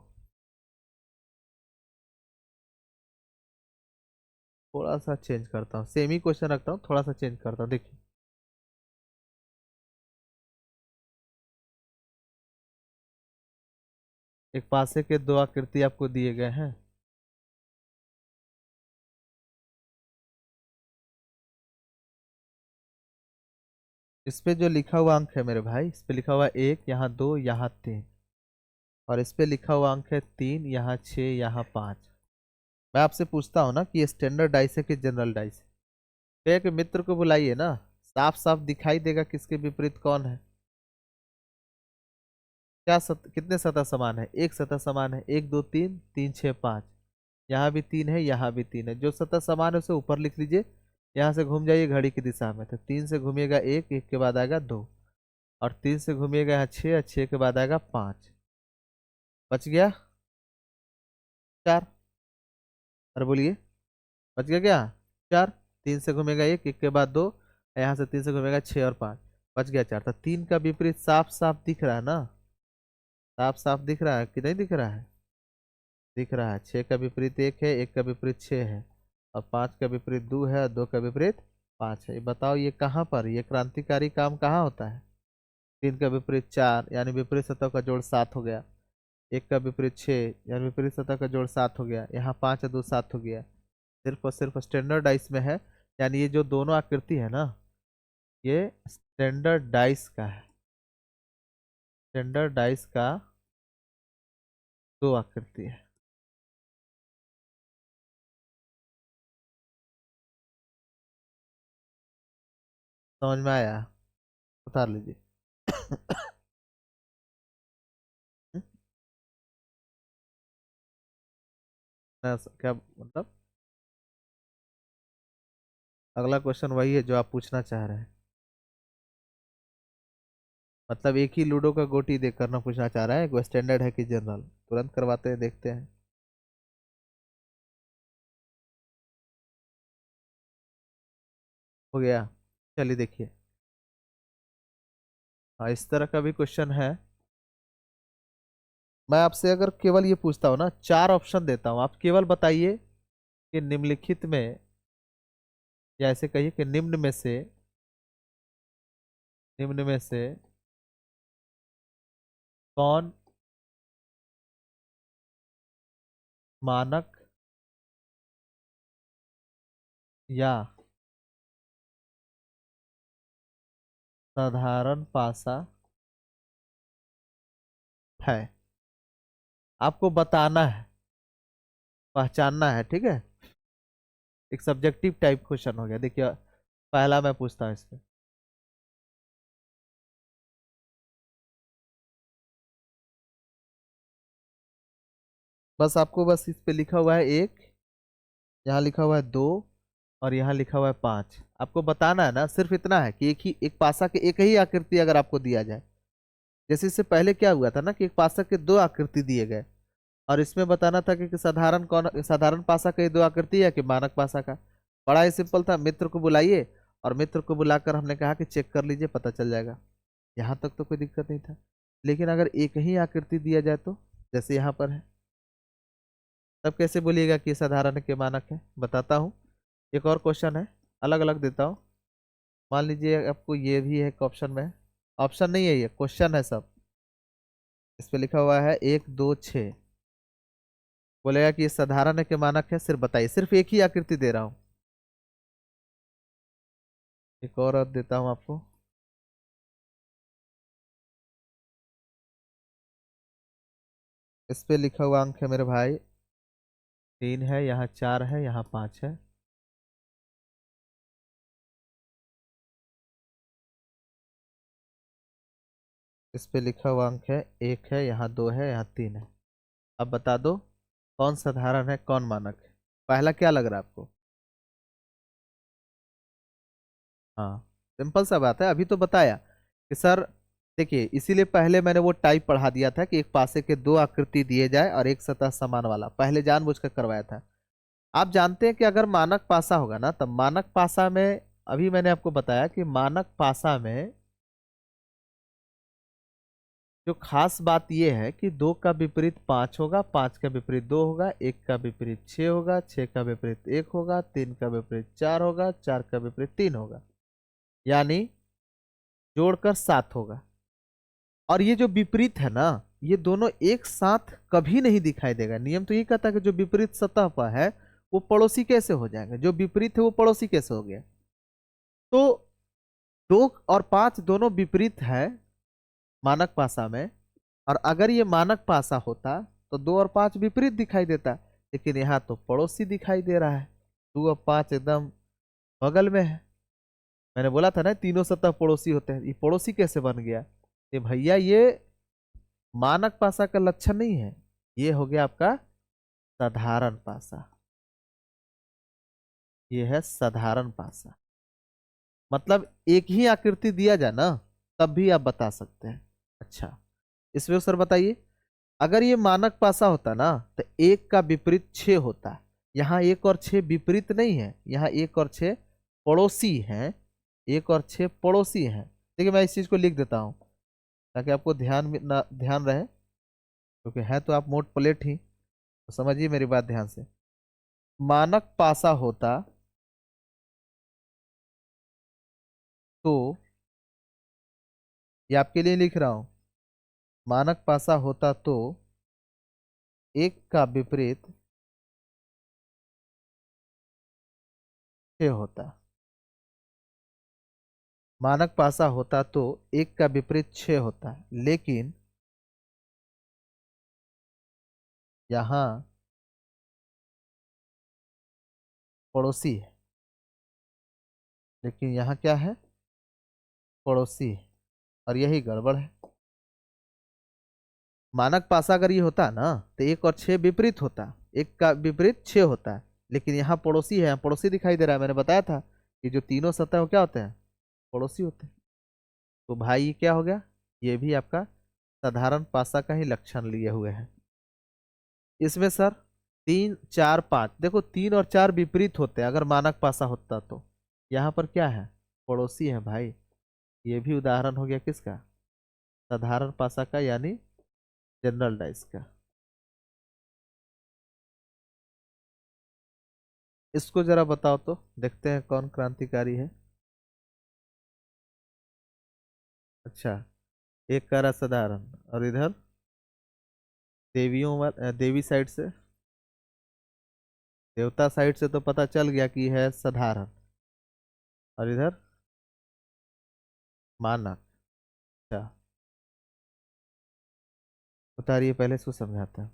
[SPEAKER 1] थोड़ा सा चेंज करता हूँ, सेम ही क्वेश्चन रखता हूँ, थोड़ा सा चेंज करता हूँ, देखिए। एक पासे के दो आकृति आपको दिए गए हैं। इस पे जो लिखा हुआ अंक है मेरे भाई, इस पे लिखा हुआ 1, यहाँ 2, यहाँ 3, और इस पे लिखा हुआ अंक है 3, यहाँ 6, यहाँ 5। मैं आपसे पूछता हूँ ना कि ये स्टैंडर्ड डाइस है कि जनरल डाइस है? तो एक मित्र को बुलाइए ना, साफ साफ दिखाई देगा किसके विपरीत कौन है। क्या कितने सतह समान है? एक सतह समान है, 1 2 3, 3 6 5। यहाँ भी 3 है, यहाँ भी 3 है। जो सतह समान है उसे ऊपर लिख लीजिए। यहाँ से घूम जाइए घड़ी की दिशा में, तो 3 से घूमिएगा 1, 1 के बाद आएगा 2, और 3 से घूमिएगा यहाँ 6, 6 के बाद आएगा 5। बच गया 4। अरे बोलिए, बच गया क्या? 4। 3 से घूमेगा 1, 1 के बाद 2, यहाँ से 3 से घूमेगा 6 और 5। बच गया 4। तो 3 का विपरीत साफ साफ दिख रहा है ना? साफ साफ दिख रहा है कि नहीं दिख रहा है? दिख रहा है। 6 का विपरीत 1 है, 1 का विपरीत 6 है, और 5 का विपरीत 2 है, और 2 का विपरीत 5 है। ये बताओ ये कहाँ पर, ये क्रांतिकारी काम कहाँ होता है? 3 का विपरीत 4, यानी विपरीत सतह का जोड़ 7 हो गया। 1 का विपरीत 6, यानी विपरीत सतह का जोड़ 7 हो गया। यहाँ 5 और 2 7 हो गया। सिर्फ और सिर्फ स्टैंडर्ड डाइस में है, यानी ये जो दोनों आकृति है ना, ये स्टैंडर्ड डाइस का है। स्टैंडर्ड डाइस का दो आकृति है। समझ में आया? उतार लीजिए। क्या मतलब? अगला क्वेश्चन वही है जो आप पूछना चाह रहे हैं? मतलब एक ही लूडो का गोटी देख करना पूछना चाह रहा है, वो स्टैंडर्ड है कि जनरल? तुरंत करवाते हैं, देखते हैं। हो गया। चलिए देखिए, हाँ इस तरह का भी क्वेश्चन है। मैं आपसे अगर केवल ये पूछता हूँ ना, 4 ऑप्शन देता हूँ, आप केवल बताइए कि निम्नलिखित में, या ऐसे कहिए कि निम्न में से कौन मानक या साधारण पासा है। आपको बताना है, पहचानना है, ठीक है? एक सब्जेक्टिव टाइप क्वेश्चन हो गया। देखिए, पहला मैं पूछता हूँ इसमें। बस आपको बस इस पे लिखा हुआ है 1, यहाँ लिखा हुआ है 2, और यहाँ लिखा हुआ है 5। आपको बताना है ना, सिर्फ इतना है कि एक पासा के एक ही आकृति अगर आपको दिया जाए। जैसे इससे पहले क्या हुआ था ना, कि एक पासा के दो आकृति दिए गए, और इसमें बताना था कि साधारण कौन, साधारण पासा का ये दो आकृति है कि मानक पासा का। बड़ा ही सिंपल था। मित्र को बुलाइए, और मित्र को बुलाकर हमने कहा कि चेक कर लीजिए, पता चल जाएगा। यहाँ तक तो कोई दिक्कत नहीं था। लेकिन अगर एक ही आकृति दिया जाए तो, जैसे यहाँ पर है, तब कैसे बोलिएगा कि ये साधारण के मानक है? बताता हूँ। एक और क्वेश्चन है, अलग अलग देता हूँ। मान लीजिए आपको ये भी है ऑप्शन में, ऑप्शन नहीं है, ये क्वेश्चन है सब। इस पे लिखा हुआ है 1 2 6। बोलेगा कि ये साधारण है के मानक है? सिर्फ बताइए, सिर्फ एक ही आकृति दे रहा हूँ। एक और देता हूँ आपको। इस पे लिखा हुआ अंक है मेरे भाई 3 है, यहाँ 4 है, यहाँ 5 है। इस पे लिखा हुआ अंक है 1 है, यहाँ 2 है, यहाँ 3 है। अब बता दो कौन साधारण है, कौन मानक है? पहला क्या लग रहा है आपको? हाँ, सिंपल सा बात है, अभी तो बताया कि सर, देखिए इसीलिए पहले मैंने वो टाइप पढ़ा दिया था कि एक पासे के दो आकृति दिए जाए और एक सतह समान वाला, पहले जानबूझकर करवाया था। आप जानते हैं कि अगर मानक पासा होगा ना, तब मानक पासा में, अभी मैंने आपको बताया कि मानक पासा में जो खास बात यह है कि 2 का विपरीत 5 होगा, 5 का विपरीत 2 होगा, 1 का विपरीत 6 होगा, 6 का विपरीत 1 होगा, 3 का विपरीत 4 होगा, 4 का विपरीत 3 होगा, यानी जोड़कर 7 होगा। और ये जो विपरीत है ना, ये दोनों एक साथ कभी नहीं दिखाई देगा। नियम तो ये कहता है कि जो विपरीत सतह पर है वो पड़ोसी कैसे हो जाएंगे, जो विपरीत है वो पड़ोसी कैसे हो गया। तो 2 और 5 दोनों विपरीत है मानक पासा में, और अगर ये मानक पासा होता तो 2 और 5 विपरीत दिखाई देता, लेकिन यहाँ तो पड़ोसी दिखाई दे रहा है। 2 और 5 एकदम बगल में है। मैंने बोला था ना तीनों सतह पड़ोसी होते हैं, ये पड़ोसी कैसे बन गया। ये भैया ये मानक पासा का लक्षण नहीं है, ये हो गया आपका साधारण पासा। ये है साधारण पासा। मतलब एक ही आकृति दिया जाए ना तब भी आप बता सकते हैं। अच्छा, इसमें सर बताइए, अगर ये मानक पासा होता ना तो 1 का विपरीत 6 होता। यहाँ 1 और 6 विपरीत नहीं है, यहाँ 1 और 6 पड़ोसी हैं। 1 और 6 पड़ोसी हैं। देखिए मैं इस चीज को लिख देता हूँ ताकि आपको ध्यान रहे, क्योंकि है तो आप मोट प्लेट ही, तो समझिए मेरी बात ध्यान से। मानक पासा होता तो, ये आपके लिए लिख रहा हूं, मानक पासा होता तो 1 का विपरीत 6 होता। मानक पासा होता तो 1 का विपरीत 6 होता, लेकिन यहां पड़ोसी है। लेकिन यहां क्या है, पड़ोसी है, और यही गड़बड़ है। मानक पासा अगर ये होता ना तो 1 और 6 विपरीत होता, 1 का विपरीत 6 होता है, लेकिन यहाँ पड़ोसी है, पड़ोसी दिखाई दे रहा है। मैंने बताया था कि जो तीनों सतह वो क्या होते हैं, पड़ोसी होते हैं। तो भाई ये क्या हो गया, ये भी आपका साधारण पासा का ही लक्षण लिए हुए है। इसमें सर 3 4 5, देखो 3 और 4 विपरीत होते हैं अगर मानक पासा होता तो। यहाँ पर क्या है, पड़ोसी है भाई। ये भी उदाहरण हो गया किसका, साधारण पासा का, यानी जनरल डाइस का। इसको जरा बताओ तो देखते हैं कौन क्रांतिकारी है। अच्छा, एक कह रहा साधारण, और इधर देवी साइड से, देवता साइड से तो पता चल गया कि है साधारण, और इधर मानक। अच्छा, उतारिए, पहले इसको समझाते हैं।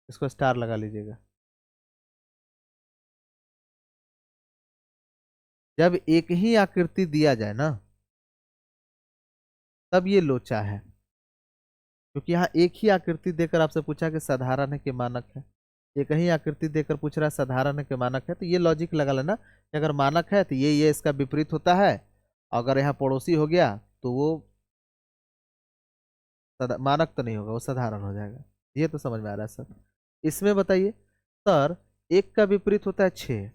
[SPEAKER 1] इसको स्टार लगा लीजिएगा। जब एक ही आकृति दिया जाए ना तब ये लोचा है, क्योंकि यहाँ एक ही आकृति देकर आपसे पूछा कि साधारण है कि मानक है। एक ही आकृति देकर पूछ रहा है साधारण है कि मानक है, तो ये लॉजिक लगा लेना कि अगर मानक है तो ये इसका विपरीत होता है, अगर यहाँ पड़ोसी हो गया तो वो मानक तो नहीं होगा, वो साधारण हो जाएगा। ये तो समझ में आ रहा है सर। इसमें बताइए सर, 1 का विपरीत होता है 6,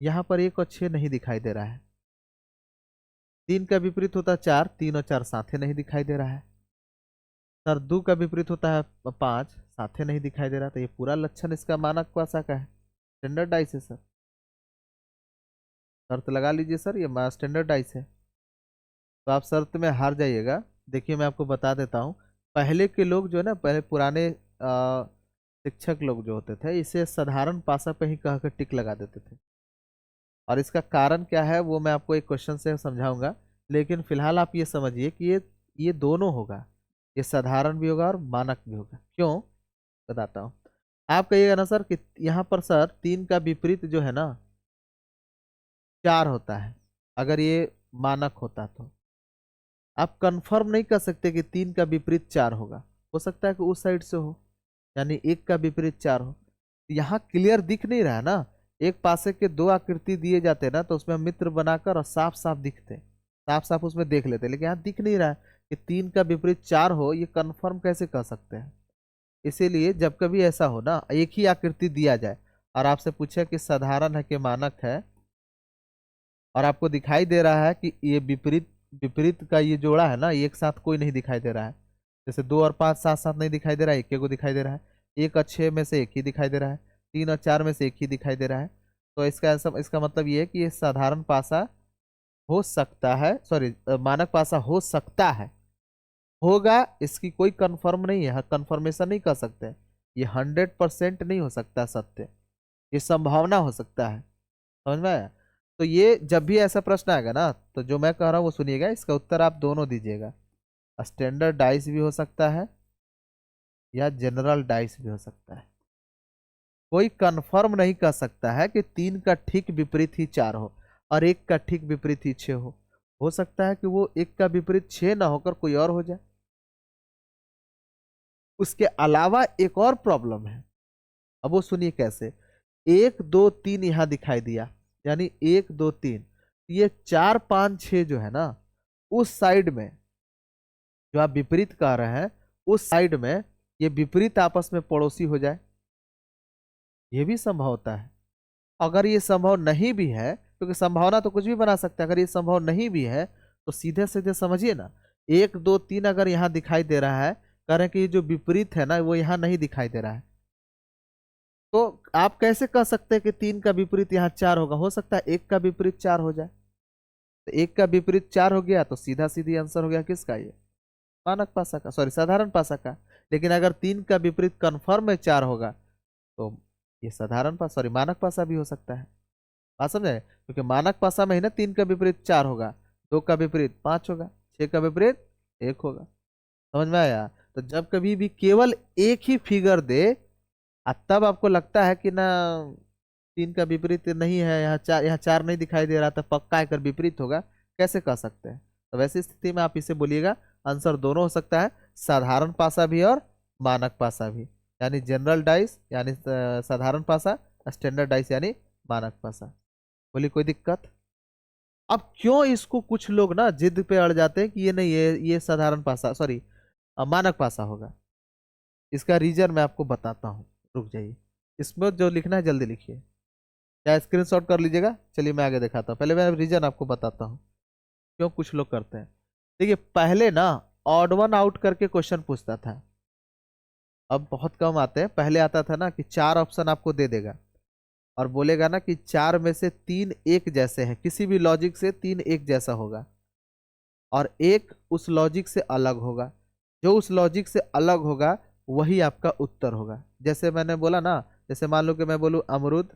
[SPEAKER 1] यहाँ पर 1 और 6 नहीं दिखाई दे रहा है। 3 का विपरीत होता है 4, 3 और 4 साथे नहीं दिखाई दे रहा है। सर 2 का विपरीत होता है 5, साथे नहीं दिखाई दे रहा, तो ये पूरा लक्षण इसका मानक पासा का है, स्टैंडर्ड डाइस है सर। शर्त लगा लीजिए सर, ये स्टैंडर्ड डाइस है। तो आप शर्त में हार जाइएगा। देखिए मैं आपको बता देता हूँ, पहले के लोग जो है ना, पहले पुराने शिक्षक लोग जो होते थे इसे साधारण पासा पे ही कहकर टिक लगा देते थे, और इसका कारण क्या है वो मैं आपको एक क्वेश्चन से समझाऊंगा। लेकिन फिलहाल आप ये समझिए कि ये दोनों होगा, ये साधारण भी होगा और मानक भी होगा। क्यों, बताता हूँ। आप कहिएगा ना सर कि यहाँ पर सर 3 का विपरीत जो है ना 4 होता है, अगर ये मानक होता तो आप कंफर्म नहीं कर सकते कि 3 का विपरीत 4 होगा। हो सकता है कि उस साइड से हो, यानी 1 का विपरीत 4 हो। यहाँ क्लियर दिख नहीं रहा है ना, एक पासे के 2 आकृति दिए जाते ना तो उसमें हम मित्र बनाकर और साफ साफ दिखते, साफ साफ उसमें देख लेते, लेकिन यहाँ दिख नहीं रहा है कि 3 का विपरीत 4 हो, ये कंफर्म कैसे कर सकते हैं। इसीलिए जब कभी ऐसा हो ना, एक ही आकृति दिया जाए और आपसे पूछे कि साधारण है कि मानक है, और आपको दिखाई दे रहा है कि ये विपरीत विपरीत का ये जोड़ा है ना, एक साथ कोई नहीं दिखाई दे रहा है, जैसे 2 और 5 साथ साथ नहीं दिखाई दे रहा है, एक को दिखाई दे रहा है। 1 और 6 में से एक ही दिखाई दे रहा है। 3 और 4 में से एक ही दिखाई दे रहा है। तो इसका मतलब ये है कि ये साधारण पासा हो सकता है, सॉरी मानक पासा हो सकता है। होगा इसकी कोई कंफर्म नहीं है, कंफर्मेशन नहीं कर सकते। ये 100% नहीं हो सकता सत्य, ये संभावना हो सकता है। समझ में आया? तो ये जब भी ऐसा प्रश्न आएगा ना, तो जो मैं कह रहा हूँ वो सुनिएगा, इसका उत्तर आप दोनों दीजिएगा। स्टैंडर्ड डाइस भी हो सकता है या जनरल डाइस भी हो सकता है। कोई कंफर्म नहीं कर सकता है कि 3 का ठीक विपरीत ही 4 हो और 1 का ठीक विपरीत ही 6 हो सकता है कि वो 1 का विपरीत 6 ना होकर कोई और हो जाए। उसके अलावा एक और प्रॉब्लम है, अब वो सुनिए कैसे। 1 2 3 यहां दिखाई दिया, यानी 1 2 3, ये 4 5 6 जो है ना, उस साइड में जो आप विपरीत कह रहे हैं, उस साइड में ये विपरीत आपस में पड़ोसी हो जाए, ये भी संभव होता है। अगर ये संभव नहीं भी है, क्योंकि संभावना तो कुछ भी बना सकता है, अगर ये संभव नहीं भी है तो सीधे सीधे समझिए ना, 1 2 3 अगर यहाँ दिखाई दे रहा है, कह रहे हैं कि ये जो विपरीत है ना वो यहाँ नहीं दिखाई दे रहा है, तो आप कैसे कह सकते हैं कि 3 का विपरीत यहाँ 4 होगा? हो सकता है 1 का विपरीत 4 हो जाए। तो 1 का विपरीत 4 हो गया तो सीधा सीधी आंसर हो गया किसका? ये मानक पासा का, सॉरी साधारण पासा का। लेकिन अगर 3 का विपरीत कन्फर्म में 4 होगा तो ये साधारण पासा, सॉरी मानक पासा भी हो सकता है। बात समझे? क्योंकि मानक पासा में ही ना 3 का विपरीत 4 होगा, 2 का विपरीत 5 होगा, 6 का विपरीत 1 होगा। समझ में आया? तो जब कभी भी केवल एक ही फिगर दे तब आपको लगता है कि ना 3 का विपरीत नहीं है, यहाँ 4 नहीं दिखाई दे रहा था, पक्का एक विपरीत होगा, कैसे कह सकते हैं? तो वैसी स्थिति में आप इसे बोलिएगा आंसर दोनों हो सकता है, साधारण पासा भी और मानक पासा भी, यानी जनरल डाइस यानी साधारण पासा, स्टैंडर्ड डाइस यानी मानक पासा। बोली कोई दिक्कत? अब क्यों इसको कुछ लोग ना जिद पे अड़ जाते हैं कि ये नहीं, ये साधारण पासा, सॉरी मानक पासा होगा। इसका रीजन मैं आपको बताता हूँ, रुक जाइए। इसमें जो लिखना है जल्दी लिखिए, या स्क्रीनशॉट कर लीजिएगा। चलिए मैं आगे दिखाता हूँ, पहले मैं रीजन आपको बताता हूँ क्यों कुछ लोग करते हैं। देखिए पहले ना ऑड वन आउट करके क्वेश्चन पूछता था, अब बहुत कम आते हैं। पहले आता था ना कि 4 ऑप्शन आपको दे देगा और बोलेगा ना कि 4 में से 3 एक जैसे हैं, किसी भी लॉजिक से 3 एक जैसा होगा और एक उस लॉजिक से अलग होगा। जो उस लॉजिक से अलग होगा वही आपका उत्तर होगा। जैसे मैंने बोला ना, जैसे मान लो कि मैं बोलूँ अमरूद,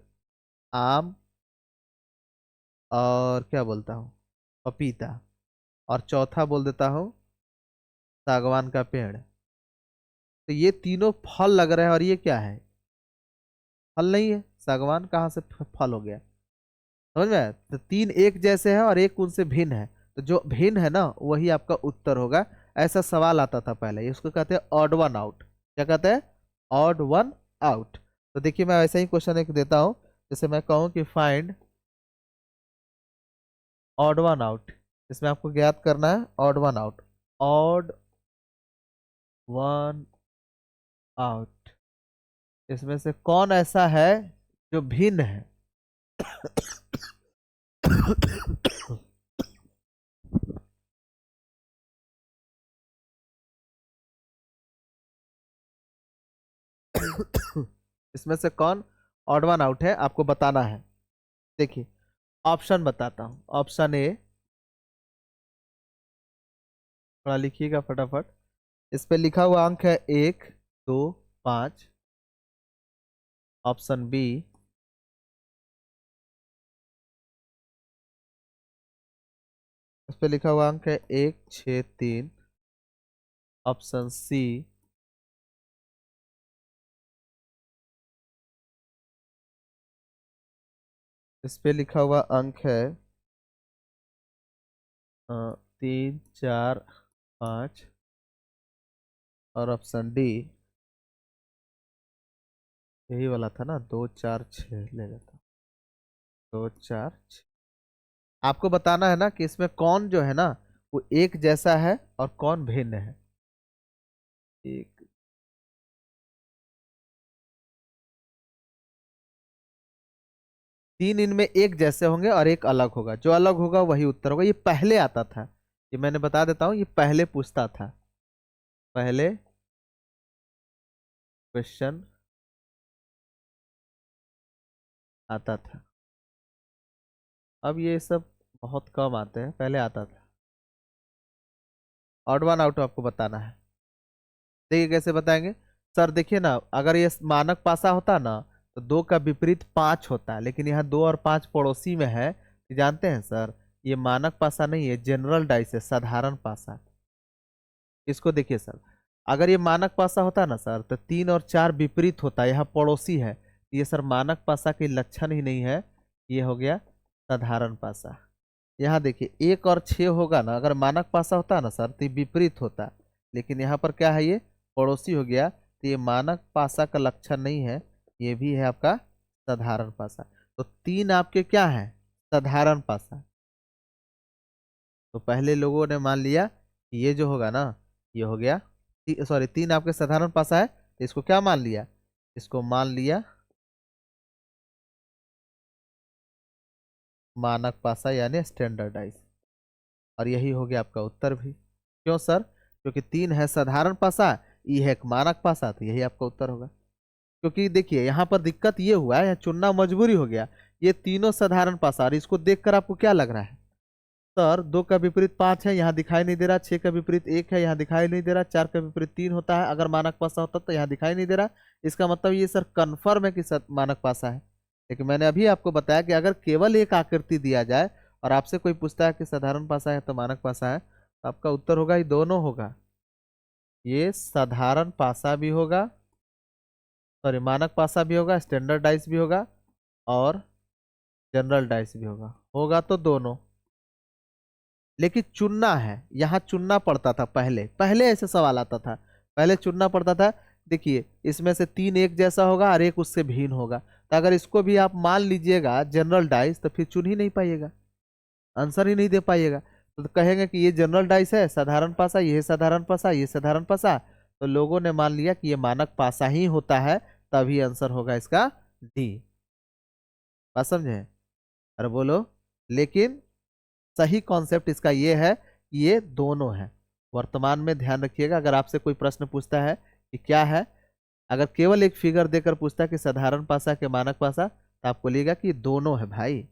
[SPEAKER 1] आम, और क्या बोलता हूँ, पपीता, और चौथा बोल देता हूँ सागवान का पेड़। तो ये तीनों फल लग रहे हैं और ये क्या है? फल नहीं है, सागवान कहाँ से फल हो गया? समझ में आया? तो 3 एक जैसे हैं और एक उनसे भिन्न है, तो जो भिन्न है ना वही आपका उत्तर होगा। ऐसा सवाल आता था पहले, इसको कहते हैं ऑड वन आउट। क्या कहते हैं? Odd one out. तो देखिए मैं ऐसा ही क्वेश्चन एक देता हूँ, जैसे मैं कहूँ कि फाइंड ऑड वन आउट, इसमें आपको ज्ञात करना है odd one out. Odd one out, इसमें से कौन ऐसा है जो भिन्न है? इसमें से कौन ऑड वन आउट है आपको बताना है। देखिए ऑप्शन बताता हूं। ऑप्शन ए, थोड़ा लिखिएगा फटाफट। इस पे लिखा हुआ अंक है 1 2 5। ऑप्शन बी, इस पे लिखा हुआ अंक है 1 6 3। ऑप्शन सी, इस पे लिखा हुआ अंक है 3 4 5। और ऑप्शन डी, यही वाला था ना, 2 4 6 ले लेता, 2 4 6। आपको बताना है ना कि इसमें कौन जो है ना वो एक जैसा है और कौन भिन्न है। एक, 3 इनमें एक जैसे होंगे और एक अलग होगा, जो अलग होगा वही उत्तर होगा। ये पहले आता था, ये मैंने बता देता हूँ, ये पहले पूछता था। पहले क्वेश्चन आता था। अब ये सब बहुत कम आते हैं, पहले आता था। ऑड वन आउट आपको बताना है। देखिए कैसे बताएंगे सर, देखिए ना, अगर ये मानक पासा होता ना तो दो का विपरीत पांच होता है, लेकिन यहाँ दो और पांच पड़ोसी में है। ये जानते हैं सर, ये मानक पासा नहीं है, जनरल डाइस है, साधारण पासा। इसको देखिए सर, अगर ये मानक पासा होता ना सर तो तीन और चार विपरीत होता, यहाँ पड़ोसी है। ये सर मानक पासा के लक्षण ही नहीं है, ये हो गया साधारण पासा। यहाँ देखिए एक और छः होगा ना, अगर मानक पासा होता ना सर तो ये विपरीत होता, लेकिन यहाँ पर क्या है, ये पड़ोसी हो गया, तो ये मानक पासा का लक्षण नहीं है, ये भी है आपका साधारण पासा। तो तीन आपके क्या है, साधारण पासा। तो पहले लोगों ने मान लिया कि ये जो होगा ना, ये हो गया सॉरी, तीन आपके साधारण पासा है, तो इसको क्या मान लिया, इसको मान लिया मानक पासा यानी स्टैंडर्डाइज। और यही हो गया आपका उत्तर भी। क्यों सर, क्योंकि तीन है साधारण पासा, ये है एक मानक पासा, तो यही आपका उत्तर होगा। क्योंकि देखिए यहाँ पर दिक्कत ये हुआ है, यहाँ चुनना मजबूरी हो गया। ये तीनों साधारण पासा, और इसको देखकर आपको क्या लग रहा है सर, दो का विपरीत पांच है, यहाँ दिखाई नहीं दे रहा। छह का विपरीत एक है, यहाँ दिखाई नहीं दे रहा। चार का विपरीत तीन होता है, अगर मानक पासा होता तो यहाँ दिखाई नहीं दे रहा। इसका मतलब ये सर कन्फर्म है कि मानक पासा है। लेकिन मैंने अभी आपको बताया कि अगर केवल एक आकृति दिया जाए और आपसे कोई पूछता है कि साधारण पासा है तो मानक पासा है, तो आपका उत्तर होगा ये दोनों होगा। ये साधारण पासा भी होगा, सॉरी मानक पासा भी होगा, स्टैंडर्ड डाइस भी होगा, और जनरल डाइस भी होगा। होगा तो दोनों, लेकिन चुनना है, यहाँ चुनना पड़ता था। पहले पहले ऐसे सवाल आता था, पहले चुनना पड़ता था। देखिए इसमें से तीन एक जैसा होगा और एक उससे भिन्न होगा, तो अगर इसको भी आप मान लीजिएगा जनरल डाइस, तो फिर चुन ही नहीं पाइएगा, आंसर ही नहीं दे पाइएगा। तो कहेंगे कि ये जनरल डाइस है, साधारण पासा, ये साधारण पासा, ये साधारण पासा। तो लोगों ने मान लिया कि ये मानक पासा ही होता है, तभी आंसर होगा इसका डी। बात समझे, अरे बोलो। लेकिन सही कॉन्सेप्ट इसका ये है कि ये दोनों है। वर्तमान में ध्यान रखिएगा, अगर आपसे कोई प्रश्न पूछता है कि क्या है, अगर केवल एक फिगर देकर पूछता है कि साधारण पासा के मानक पासा, तो आप बोलिएगा कि दोनों है भाई।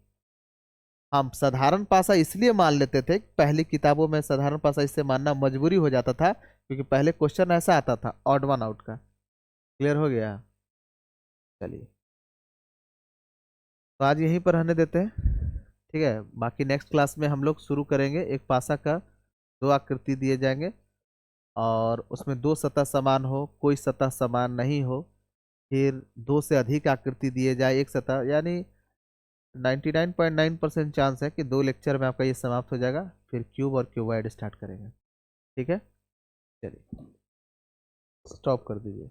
[SPEAKER 1] हम साधारण पासा इसलिए मान लेते थे, पहली किताबों में साधारण पासा इससे मानना मजबूरी हो जाता था, क्योंकि पहले क्वेश्चन ऐसा आता था ऑड वन आउट का। क्लियर हो गया, चलिए तो आज यहीं पर रहने देते हैं, ठीक है। बाकी नेक्स्ट क्लास में हम लोग शुरू करेंगे, एक पासा का दो आकृति दिए जाएंगे, और उसमें दो सतह समान हो, कोई सतह समान नहीं हो, फिर दो से अधिक आकृति दिए जाए एक सतह, यानी 99.9% चांस है कि दो लेक्चर में आपका ये समाप्त हो जाएगा। फिर क्यूब और क्यूबॉइड स्टार्ट करेंगे, ठीक है। चलिए स्टॉप कर दीजिए।